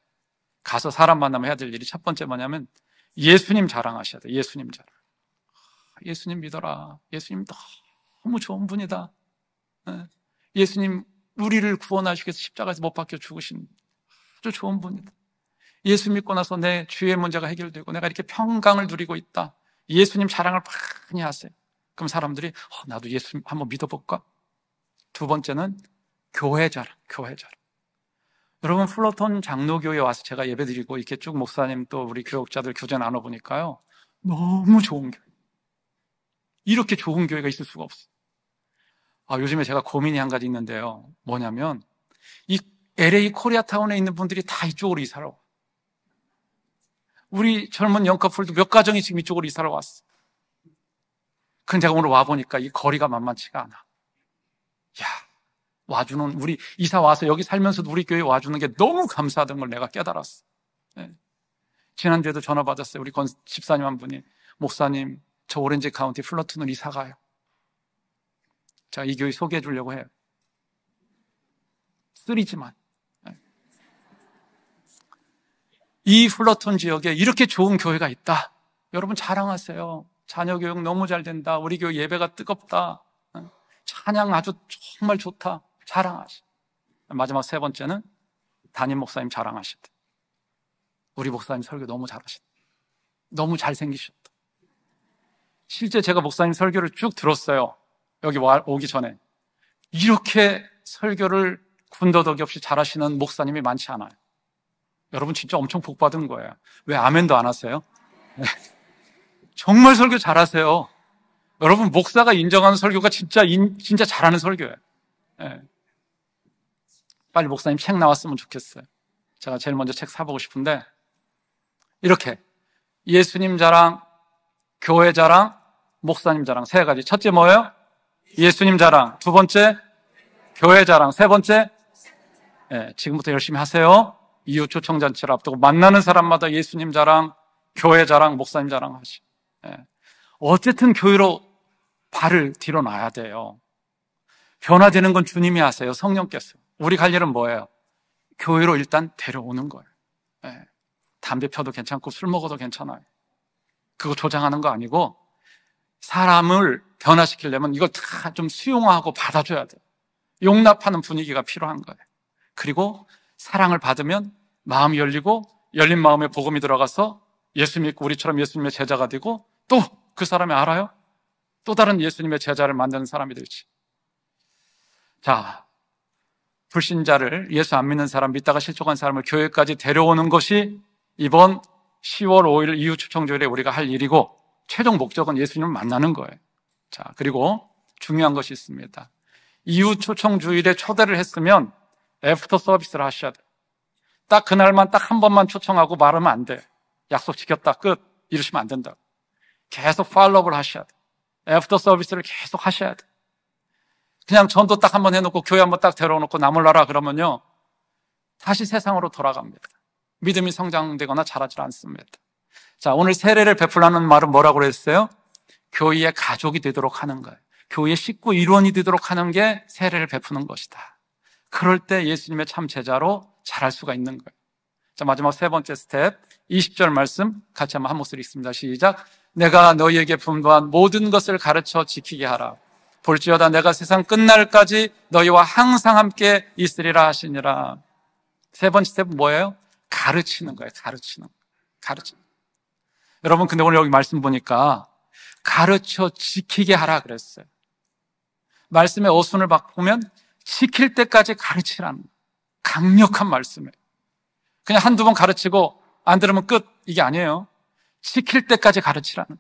가서 사람 만나면 해야 될 일이 첫 번째 뭐냐면 예수님 자랑하셔야 돼요. 예수님 자랑. 예수님 믿어라. 예수님 너무 좋은 분이다. 예수님 우리를 구원하시기 위해서 십자가에서 못 박혀 죽으신 아주 좋은 분이다. 예수 믿고 나서 내 죄의 문제가 해결되고 내가 이렇게 평강을 누리고 있다. 예수님 자랑을 많이 하세요. 그럼 사람들이 나도 예수님 한번 믿어볼까? 두 번째는 교회 자랑. 여러분, 플러톤 장로교회에 와서 제가 예배드리고 이렇게 쭉 목사님 또 우리 교육자들 교제 나눠보니까요, 너무 좋은 교회. 이렇게 좋은 교회가 있을 수가 없어요. 요즘에 제가 고민이 한 가지 있는데요. 뭐냐면 이 LA 코리아타운에 있는 분들이 다 이쪽으로 이사를 와. 우리 젊은 영커플도 몇 가정이 지금 이쪽으로 이사를 왔어. 그런데 제가 오늘 와보니까 이 거리가 만만치가 않아. 와주는, 우리 이사 와서 여기 살면서도 우리 교회 와주는 게 너무 감사하다는 걸 내가 깨달았어. 지난주에도 전화 받았어요. 우리 집사님 한 분이, 목사님, 저 오렌지 카운티 플러튼으로 이사 가요. 자, 이 교회 소개해 주려고 해요. 쓰리지만. 이 플러톤 지역에 이렇게 좋은 교회가 있다. 여러분 자랑하세요. 자녀 교육 너무 잘 된다. 우리 교회 예배가 뜨겁다. 찬양 아주 정말 좋다. 자랑하시. 마지막 세 번째는 담임 목사님 자랑하시다. 우리 목사님 설교 너무 잘하셨다. 너무 잘생기셨다. 실제 제가 목사님 설교를 쭉 들었어요. 여기 오기 전에. 이렇게 설교를 군더더기 없이 잘하시는 목사님이 많지 않아요. 여러분 진짜 엄청 복 받은 거예요. 왜 아멘도 안 하세요? 네. 정말 설교 잘하세요. 여러분 목사가 인정하는 설교가 진짜 잘하는 설교예요. 네. 빨리 목사님 책 나왔으면 좋겠어요. 제가 제일 먼저 책 사보고 싶은데 이렇게 예수님 자랑, 교회 자랑, 목사님 자랑 세 가지. 첫째 뭐예요? 예수님 자랑. 두 번째 교회 자랑. 세 번째 지금부터 열심히 하세요. 이웃 초청잔치를 앞두고 만나는 사람마다 예수님 자랑, 교회 자랑, 목사님 자랑 하시. 어쨌든 교회로 발을 뒤로 놔야 돼요. 변화되는 건 주님이 하세요. 성령께서. 우리 갈 일은 뭐예요? 교회로 일단 데려오는 거예요. 담배 펴도 괜찮고 술 먹어도 괜찮아요. 그거 조장하는 거 아니고 사람을 변화시키려면 이걸 다 좀 수용하고 받아줘야 돼요. 용납하는 분위기가 필요한 거예요. 그리고 사랑을 받으면 마음이 열리고 열린 마음에 복음이 들어가서 예수 믿고 우리처럼 예수님의 제자가 되고 또 그 사람이 알아요? 또 다른 예수님의 제자를 만드는 사람이 될지. 자, 불신자를, 예수 안 믿는 사람, 믿다가 실족한 사람을 교회까지 데려오는 것이 이번 10월 5일 이웃 초청주일에 우리가 할 일이고 최종 목적은 예수님을 만나는 거예요. 자, 그리고 중요한 것이 있습니다. 이웃 초청주일에 초대를 했으면 애프터 서비스를 하셔야 돼요. 딱 그날만 딱 한 번만 초청하고 말하면 안 돼요. 약속 지켰다, 끝. 이러시면 안 된다고. 계속 팔로우를 하셔야 돼요. 애프터 서비스를 계속 하셔야 돼요. 그냥 전도 딱 한 번 해놓고 교회 한 번 딱 데려놓고 나물러라 그러면요, 다시 세상으로 돌아갑니다. 믿음이 성장되거나 자라질 않습니다. 자, 오늘 세례를 베풀라는 말은 뭐라고 그랬어요? 교회의 가족이 되도록 하는 거예요. 교회의 식구 일원이 되도록 하는 게 세례를 베푸는 것이다. 그럴 때 예수님의 참 제자로 자랄 수가 있는 거예요. 자, 마지막 세 번째 스텝 20절 말씀 같이 한번 한 목소리 읽습니다. 시작. 내가 너희에게 분부한 모든 것을 가르쳐 지키게 하라. 볼지어다 내가 세상 끝날까지 너희와 항상 함께 있으리라 하시니라. 세 번째 스텝은 뭐예요? 가르치는 거예요. 가르치는. 여러분, 근데 오늘 여기 말씀 보니까 가르쳐 지키게 하라 그랬어요. 말씀의 어순을 바꾸면 지킬 때까지 가르치라는 강력한 말씀이에요. 그냥 한두 번 가르치고 안 들으면 끝, 이게 아니에요. 지킬 때까지 가르치라는.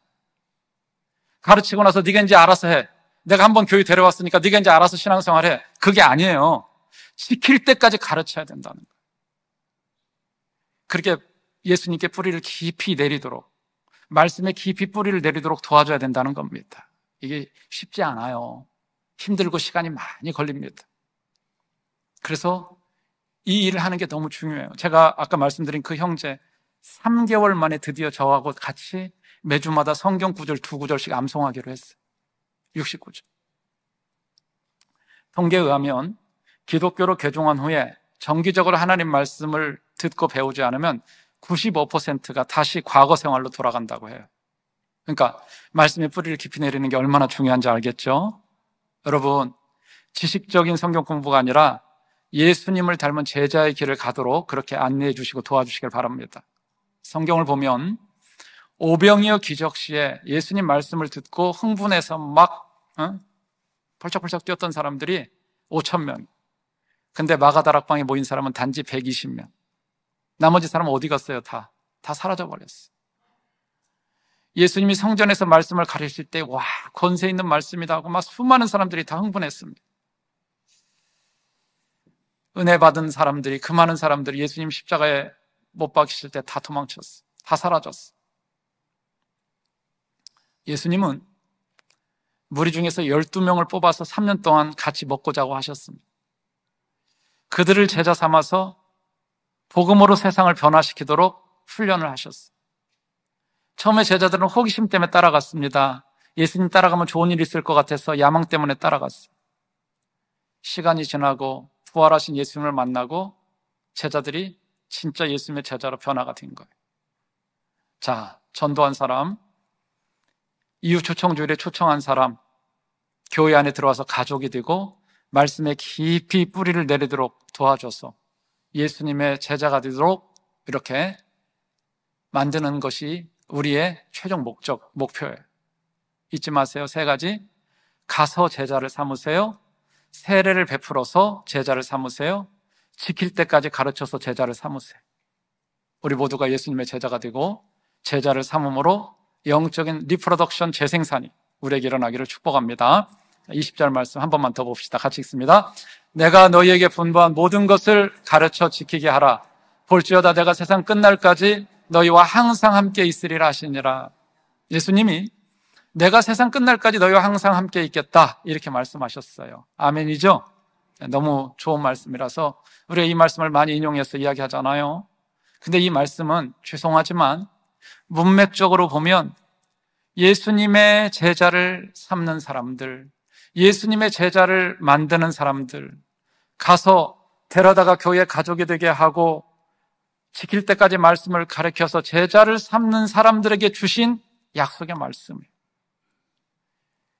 가르치고 나서 네가 이제 알아서 해. 내가 한번 교회 데려왔으니까 네가 이제 알아서 신앙생활해. 그게 아니에요. 지킬 때까지 가르쳐야 된다는 거예요. 그렇게 예수님께 뿌리를 깊이 내리도록, 말씀에 깊이 뿌리를 내리도록 도와줘야 된다는 겁니다. 이게 쉽지 않아요. 힘들고 시간이 많이 걸립니다. 그래서 이 일을 하는 게 너무 중요해요. 제가 아까 말씀드린 그 형제 3개월 만에 드디어 저하고 같이 매주마다 성경 구절 2구절씩 암송하기로 했어요. 69절. 통계에 의하면 기독교로 개종한 후에 정기적으로 하나님 말씀을 듣고 배우지 않으면 95%가 다시 과거 생활로 돌아간다고 해요. 그러니까 말씀의 뿌리를 깊이 내리는 게 얼마나 중요한지 알겠죠? 여러분, 지식적인 성경 공부가 아니라 예수님을 닮은 제자의 길을 가도록 그렇게 안내해 주시고 도와주시길 바랍니다. 성경을 보면 오병이어 기적 시에 예수님 말씀을 듣고 흥분해서 막 펄쩍펄쩍 뛰었던 사람들이 5,000명. 근데 마가다락방에 모인 사람은 단지 120명. 나머지 사람은 어디 갔어요? 다 사라져버렸어요. 예수님이 성전에서 말씀을 가르칠 때 와, 권세 있는 말씀이다 하고 막 수많은 사람들이 다 흥분했습니다. 은혜 받은 사람들이, 그 많은 사람들이 예수님 십자가에 못 박히실 때 다 도망쳤어요. 다 사라졌어요. 예수님은 무리 중에서 12명을 뽑아서 3년 동안 같이 먹고 자고 하셨습니다. 그들을 제자 삼아서 복음으로 세상을 변화시키도록 훈련을 하셨어요. 처음에 제자들은 호기심 때문에 따라갔습니다. 예수님 따라가면 좋은 일이 있을 것 같아서 야망 때문에 따라갔어요. 시간이 지나고 부활하신 예수님을 만나고 제자들이 진짜 예수님의 제자로 변화가 된 거예요. 자, 전도한 사람, 이웃 초청주일에 초청한 사람, 교회 안에 들어와서 가족이 되고 말씀에 깊이 뿌리를 내리도록 도와줘서 예수님의 제자가 되도록 이렇게 만드는 것이 우리의 최종 목표예요. 잊지 마세요. 3가지. 가서 제자를 삼으세요. 세례를 베풀어서 제자를 삼으세요. 지킬 때까지 가르쳐서 제자를 삼으세요. 우리 모두가 예수님의 제자가 되고 제자를 삼음으로 영적인 리프로덕션 재생산이 우리에게 일어나기를 축복합니다. 20절 말씀 한 번만 더 봅시다. 같이 읽습니다. 내가 너희에게 분부한 모든 것을 가르쳐 지키게 하라. 볼지어다 내가 세상 끝날까지 너희와 항상 함께 있으리라 하시니라. 예수님이 내가 세상 끝날까지 너희와 항상 함께 있겠다 이렇게 말씀하셨어요. 아멘이죠? 너무 좋은 말씀이라서 우리가 이 말씀을 많이 인용해서 이야기하잖아요. 근데 이 말씀은 죄송하지만 문맥적으로 보면 예수님의 제자를 삼는 사람들, 예수님의 제자를 만드는 사람들, 가서 데려다가 교회 가족이 되게 하고 지킬 때까지 말씀을 가르쳐서 제자를 삼는 사람들에게 주신 약속의 말씀이에요.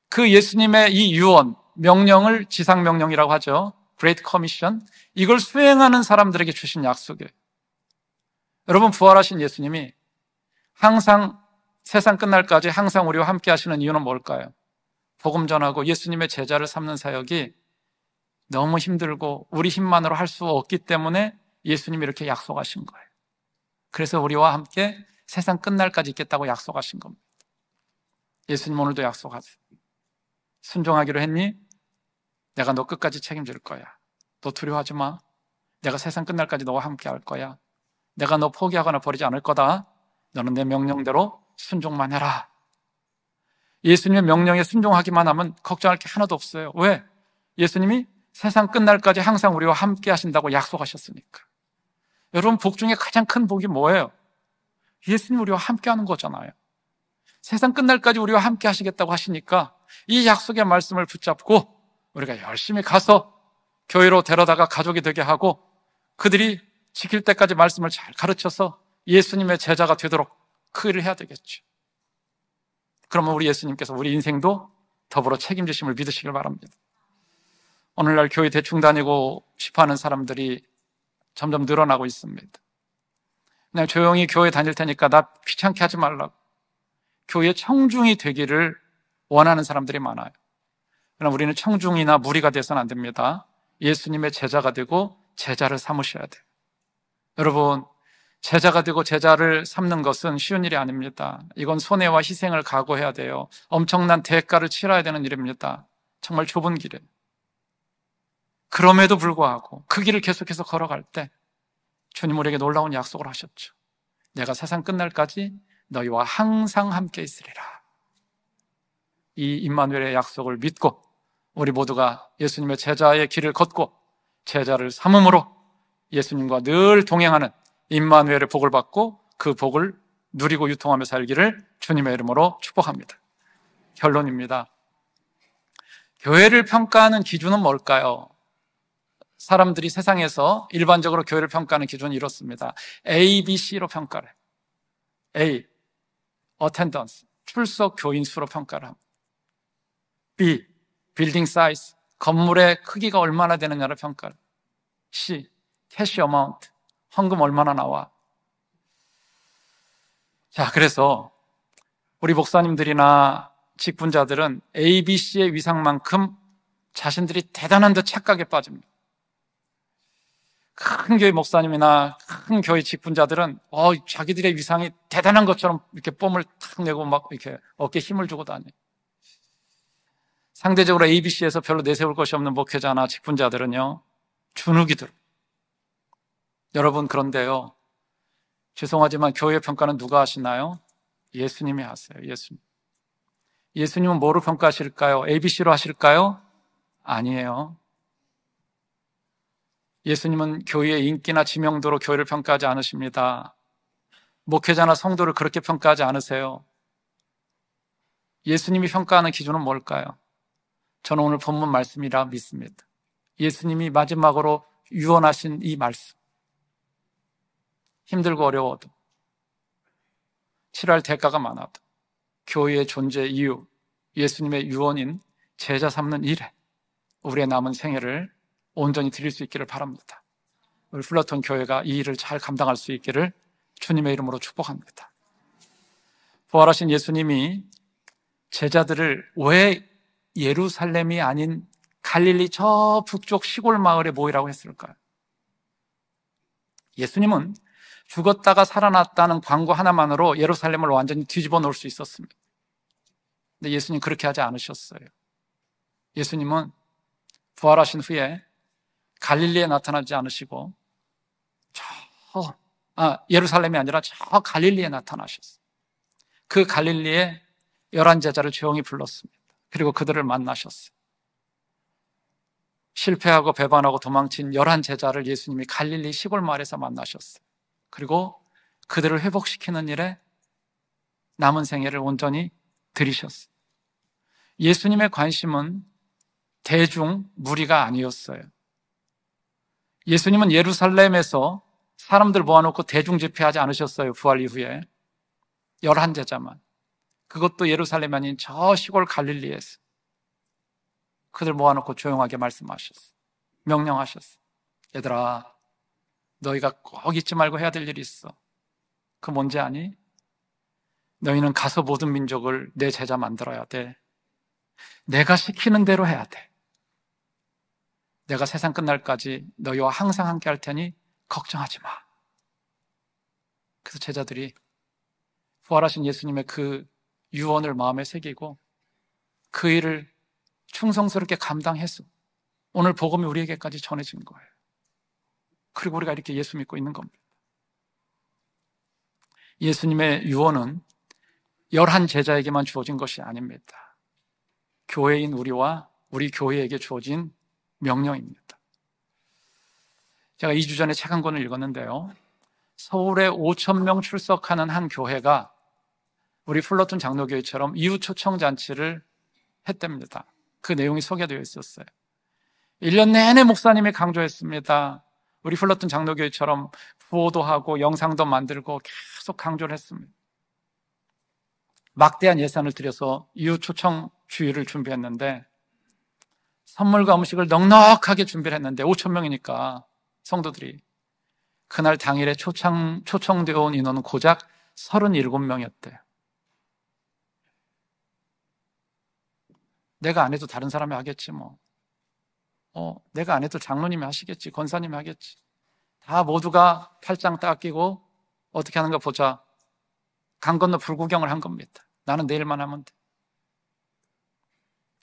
그 예수님의 이 유언, 명령을 지상명령이라고 하죠. Great Commission. 이걸 수행하는 사람들에게 주신 약속이에요. 여러분, 부활하신 예수님이 항상 세상 끝날까지 항상 우리와 함께 하시는 이유는 뭘까요? 복음 전하고 예수님의 제자를 삼는 사역이 너무 힘들고 우리 힘만으로 할 수 없기 때문에 예수님이 이렇게 약속하신 거예요. 그래서 우리와 함께 세상 끝날까지 있겠다고 약속하신 겁니다. 예수님 오늘도 약속하세요. 순종하기로 했니? 내가 너 끝까지 책임질 거야. 너 두려워하지 마. 내가 세상 끝날까지 너와 함께 할 거야. 내가 너 포기하거나 버리지 않을 거다. 너는 내 명령대로 순종만 해라. 예수님의 명령에 순종하기만 하면 걱정할 게 하나도 없어요. 왜? 예수님이 세상 끝날까지 항상 우리와 함께 하신다고 약속하셨으니까. 여러분, 복 중에 가장 큰 복이 뭐예요? 예수님 우리와 함께 하는 거잖아요. 세상 끝날까지 우리와 함께 하시겠다고 하시니까 이 약속의 말씀을 붙잡고 우리가 열심히 가서 교회로 데려다가 가족이 되게 하고 그들이 지킬 때까지 말씀을 잘 가르쳐서 예수님의 제자가 되도록 그 일을 해야 되겠죠. 그러면 우리 예수님께서 우리 인생도 더불어 책임지심을 믿으시길 바랍니다. 오늘날 교회 대충 다니고 싶어하는 사람들이 점점 늘어나고 있습니다. 그냥 조용히 교회 다닐 테니까 나 귀찮게 하지 말라고. 교회 청중이 되기를 원하는 사람들이 많아요. 그러나 우리는 청중이나 무리가 돼서는 안 됩니다. 예수님의 제자가 되고 제자를 삼으셔야 돼요. 여러분, 제자가 되고 제자를 삼는 것은 쉬운 일이 아닙니다. 이건 손해와 희생을 각오해야 돼요. 엄청난 대가를 치러야 되는 일입니다. 정말 좁은 길이에요. 그럼에도 불구하고 그 길을 계속해서 걸어갈 때 주님 우리에게 놀라운 약속을 하셨죠. 내가 세상 끝날까지 너희와 항상 함께 있으리라. 이 임마누엘의 약속을 믿고 우리 모두가 예수님의 제자의 길을 걷고 제자를 삼음으로 예수님과 늘 동행하는 임마누엘의 복을 받고 그 복을 누리고 유통하며 살기를 주님의 이름으로 축복합니다. 결론입니다. 교회를 평가하는 기준은 뭘까요? 사람들이 세상에서 일반적으로 교회를 평가하는 기준은 이렇습니다. A, B, C로 평가를 해요. A, attendance, 출석 교인 수로 평가를 합니다. B. 빌딩 사이즈, 건물의 크기가 얼마나 되느냐로 평가를. C. 캐시 어마운트, 헌금 얼마나 나와. 자, 그래서 우리 목사님들이나 직분자들은 ABC의 위상만큼 자신들이 대단한 듯 착각에 빠집니다. 큰 교회 목사님이나 큰 교회 직분자들은 자기들의 위상이 대단한 것처럼 이렇게 뽐을 탁 내고 막 이렇게 어깨에 힘을 주고 다녀요. 상대적으로 ABC에서 별로 내세울 것이 없는 목회자나 직분자들은요, 주눅이 들어요. 여러분, 그런데요, 죄송하지만 교회 평가는 누가 하시나요? 예수님이 하세요. 예수님은 뭐로 평가하실까요? ABC로 하실까요? 아니에요. 예수님은 교회의 인기나 지명도로 교회를 평가하지 않으십니다. 목회자나 성도를 그렇게 평가하지 않으세요. 예수님이 평가하는 기준은 뭘까요? 저는 오늘 본문 말씀이라 믿습니다. 예수님이 마지막으로 유언하신 이 말씀. 힘들고 어려워도, 치러할 대가가 많아도, 교회의 존재 이유, 예수님의 유언인 제자 삼는 일에 우리의 남은 생애를 온전히 드릴 수 있기를 바랍니다. 우리 플러톤 교회가 이 일을 잘 감당할 수 있기를 주님의 이름으로 축복합니다. 부활하신 예수님이 제자들을 왜 예루살렘이 아닌 갈릴리 저 북쪽 시골 마을에 모이라고 했을까요? 예수님은 죽었다가 살아났다는 광고 하나만으로 예루살렘을 완전히 뒤집어 놓을 수 있었습니다. 근데 예수님 그렇게 하지 않으셨어요. 예수님은 부활하신 후에 갈릴리에 나타나지 않으시고 예루살렘이 아니라 저 갈릴리에 나타나셨어요. 그 갈릴리에 11제자를 조용히 불렀습니다. 그리고 그들을 만나셨어요. 실패하고 배반하고 도망친 11제자를 예수님이 갈릴리 시골 마을에서 만나셨어요. 그리고 그들을 회복시키는 일에 남은 생애를 온전히 들이셨어요. 예수님의 관심은 대중, 무리가 아니었어요. 예수님은 예루살렘에서 사람들 모아놓고 대중 집회하지 않으셨어요. 부활 이후에 11제자만. 그것도 예루살렘이 아닌 저 시골 갈릴리에서 그들 모아놓고 조용하게 말씀하셨어요. 명령하셨어요. 얘들아, 너희가 꼭 잊지 말고 해야 될 일이 있어. 그 뭔지 아니? 너희는 가서 모든 민족을 내 제자 만들어야 돼. 내가 시키는 대로 해야 돼. 내가 세상 끝날까지 너희와 항상 함께 할 테니 걱정하지 마. 그래서 제자들이 부활하신 예수님의 그 유언을 마음에 새기고 그 일을 충성스럽게 감당해서 오늘 복음이 우리에게까지 전해진 거예요. 그리고 우리가 이렇게 예수 믿고 있는 겁니다. 예수님의 유언은 11제자에게만 주어진 것이 아닙니다. 교회인 우리와 우리 교회에게 주어진 명령입니다. 제가 2주 전에 책 한 권을 읽었는데요. 서울에 5,000명 출석하는 한 교회가 우리 플러톤 장로교회처럼 이웃 초청 잔치를 했답니다. 그 내용이 소개되어 있었어요. 1년 내내 목사님이 강조했습니다. 우리 플러톤 장로교회처럼 부호도 하고 영상도 만들고 계속 강조를 했습니다. 막대한 예산을 들여서 이웃 초청 주의를 준비했는데 선물과 음식을 넉넉하게 준비를 했는데 5,000명이니까 성도들이 그날 당일에 초청되어 온 인원은 고작 37명이었대요. 내가 안 해도 다른 사람이 하겠지 뭐. 내가 안 해도 장로님이 하시겠지, 권사님이 하겠지. 다 모두가 팔짱 딱 끼고 어떻게 하는가 보자. 강 건너 불구경을 한 겁니다. 나는 내일만 하면 돼.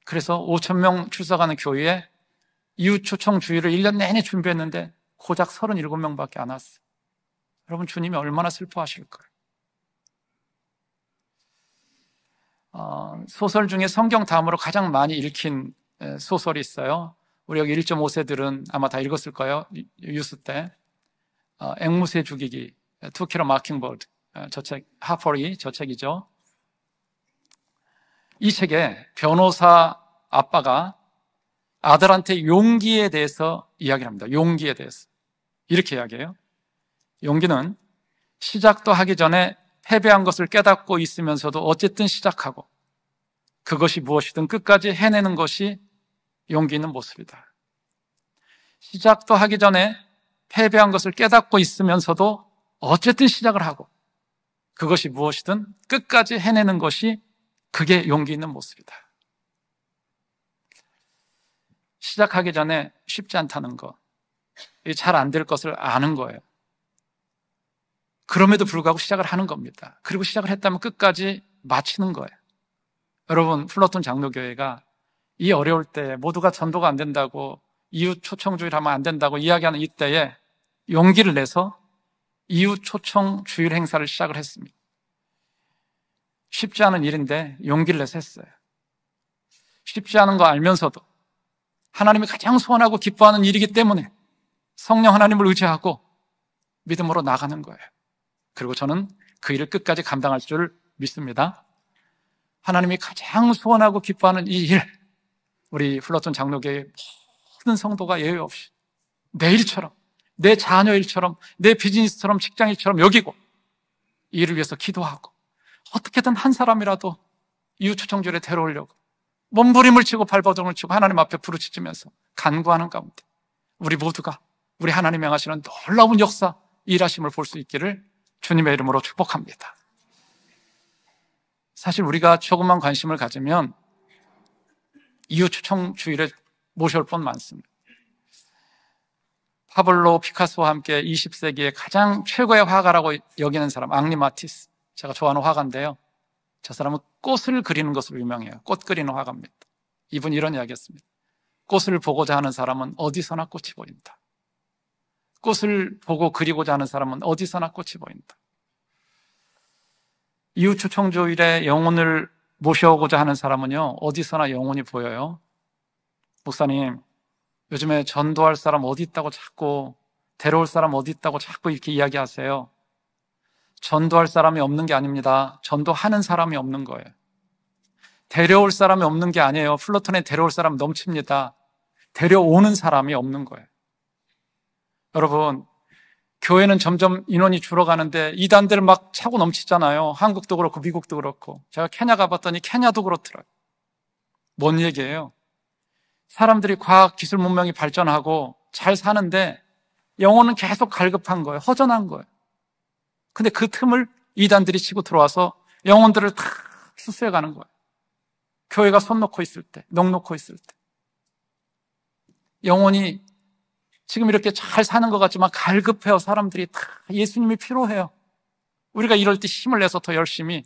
그래서 5,000명 출석하는 교회에 이웃 초청 주의를 1년 내내 준비했는데 고작 37명밖에 안 왔어요. 여러분, 주님이 얼마나 슬퍼하실까요? 소설 중에 성경 다음으로 가장 많이 읽힌 소설이 있어요. 우리 여기 1.5세들은 아마 다 읽었을 거예요. 유스 때. 앵무새 죽이기, To Kill a Mockingbird. 저 책, 하퍼리 저 책이죠. 이 책에 변호사 아빠가 아들한테 용기에 대해서 이야기를 합니다. 용기에 대해서. 이렇게 이야기해요. 용기는 시작도 하기 전에 패배한 것을 깨닫고 있으면서도 어쨌든 시작하고 그것이 무엇이든 끝까지 해내는 것이 용기 있는 모습이다. 시작도 하기 전에 패배한 것을 깨닫고 있으면서도 어쨌든 시작을 하고 그것이 무엇이든 끝까지 해내는 것이 그게 용기 있는 모습이다. 시작하기 전에 쉽지 않다는 것, 잘 안 될 것을 아는 거예요. 그럼에도 불구하고 시작을 하는 겁니다. 그리고 시작을 했다면 끝까지 마치는 거예요. 여러분, 플러톤 장로교회가 이 어려울 때 모두가 전도가 안 된다고 이웃 초청주의를 하면 안 된다고 이야기하는 이때에 용기를 내서 이웃 초청 주일 행사를 시작을 했습니다. 쉽지 않은 일인데 용기를 내서 했어요. 쉽지 않은 거 알면서도 하나님이 가장 소원하고 기뻐하는 일이기 때문에 성령 하나님을 의지하고 믿음으로 나가는 거예요. 그리고 저는 그 일을 끝까지 감당할 줄 믿습니다. 하나님이 가장 소원하고 기뻐하는 이 일, 우리 플러톤 장로교회 모든 성도가 예외 없이 내 일처럼, 내 자녀 일처럼, 내 비즈니스처럼, 직장 일처럼 여기고 이 일을 위해서 기도하고 어떻게든 한 사람이라도 이웃 초청주일에 데려오려고 몸부림을 치고 발버둥을 치고 하나님 앞에 부르짖으면서 간구하는 가운데 우리 모두가 우리 하나님 행하시는 놀라운 역사, 일하심을 볼 수 있기를 주님의 이름으로 축복합니다. 사실 우리가 조금만 관심을 가지면 이웃 초청 주일에 모셔올 분 많습니다. 파블로 피카소와 함께 20세기의 가장 최고의 화가라고 여기는 사람, 앙리 마티스. 제가 좋아하는 화가인데요. 저 사람은 꽃을 그리는 것으로 유명해요. 꽃 그리는 화가입니다. 이분이 이런 이야기했습니다. 꽃을 보고자 하는 사람은 어디서나 꽃이 보인다. 꽃을 보고 그리고자 하는 사람은 어디서나 꽃이 보인다. 이웃 초청주일에 영혼을 모셔오고자 하는 사람은요, 어디서나 영혼이 보여요. 목사님, 요즘에 전도할 사람 어디 있다고 자꾸, 데려올 사람 어디 있다고 자꾸 이렇게 이야기하세요. 전도할 사람이 없는 게 아닙니다. 전도하는 사람이 없는 거예요. 데려올 사람이 없는 게 아니에요. 플러톤에 데려올 사람 넘칩니다. 데려오는 사람이 없는 거예요. 여러분, 교회는 점점 인원이 줄어가는데 이단들 막 차고 넘치잖아요. 한국도 그렇고 미국도 그렇고. 제가 케냐 가봤더니 케냐도 그렇더라고요. 뭔 얘기예요? 사람들이 과학 기술 문명이 발전하고 잘 사는데 영혼은 계속 갈급한 거예요. 허전한 거예요. 근데 그 틈을 이단들이 치고 들어와서 영혼들을 다 수수해 가는 거예요. 교회가 손 놓고 있을 때, 넋 놓고 있을 때. 영혼이 지금 이렇게 잘 사는 것 같지만 갈급해요. 사람들이 다 예수님이 필요해요. 우리가 이럴 때 힘을 내서 더 열심히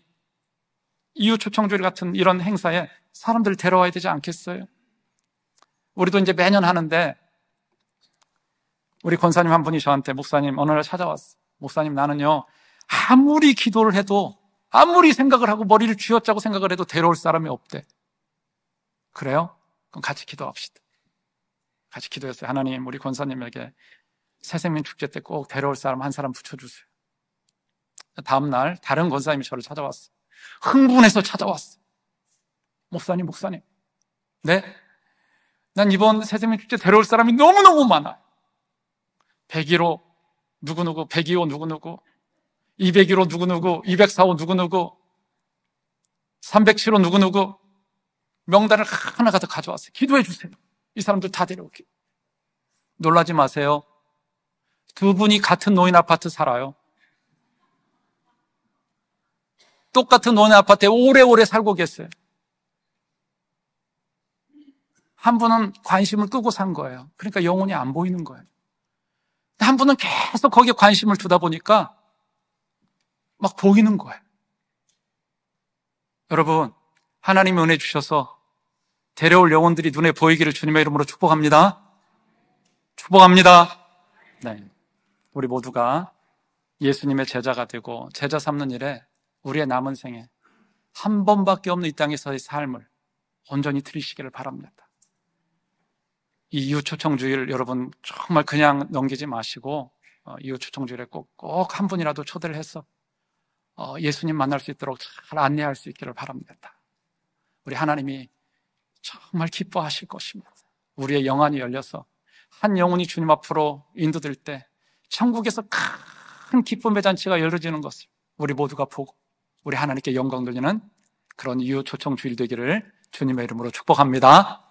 이웃 초청주일 같은 이런 행사에 사람들 데려와야 되지 않겠어요? 우리도 이제 매년 하는데 우리 권사님 한 분이 저한테 목사님 어느 날 찾아왔어. 목사님 나는요 아무리 기도를 해도 아무리 생각을 하고 머리를 쥐어짜고 생각을 해도 데려올 사람이 없대. 그래요? 그럼 같이 기도합시다. 같이 기도했어요. 하나님 우리 권사님에게 새생명 축제 때 꼭 데려올 사람 한 사람 붙여주세요. 다음 날 다른 권사님이 저를 찾아왔어요. 흥분해서 찾아왔어요. 목사님 네? 난 이번 새생명 축제 데려올 사람이 너무너무 많아요. 101호 누구누구, 102호 누구누구, 201호 누구누구, 204호 누구누구, 307호 누구누구 명단을 하나하나 다 가져왔어요. 기도해 주세요. 이 사람들 다 데려올게요. 놀라지 마세요. 두 분이 같은 노인 아파트 살아요. 똑같은 노인 아파트에 오래오래 살고 계세요. 한 분은 관심을 끄고 산 거예요. 그러니까 영혼이 안 보이는 거예요. 한 분은 계속 거기에 관심을 두다 보니까 막 보이는 거예요. 여러분, 하나님이 은혜 주셔서 데려올 영혼들이 눈에 보이기를 주님의 이름으로 축복합니다. 축복합니다. 네, 우리 모두가 예수님의 제자가 되고 제자 삼는 일에 우리의 남은 생에 한 번밖에 없는 이 땅에서의 삶을 온전히 드리시기를 바랍니다. 이 이웃 초청주일 여러분 정말 그냥 넘기지 마시고 이웃 초청주일에 꼭 한 분이라도 초대를 해서 예수님 만날 수 있도록 잘 안내할 수 있기를 바랍니다. 우리 하나님이 정말 기뻐하실 것입니다. 우리의 영안이 열려서 한 영혼이 주님 앞으로 인도될 때 천국에서 큰 기쁨의 잔치가 열어지는 것을 우리 모두가 보고 우리 하나님께 영광 돌리는 그런 이웃 초청 주일 되기를 주님의 이름으로 축복합니다.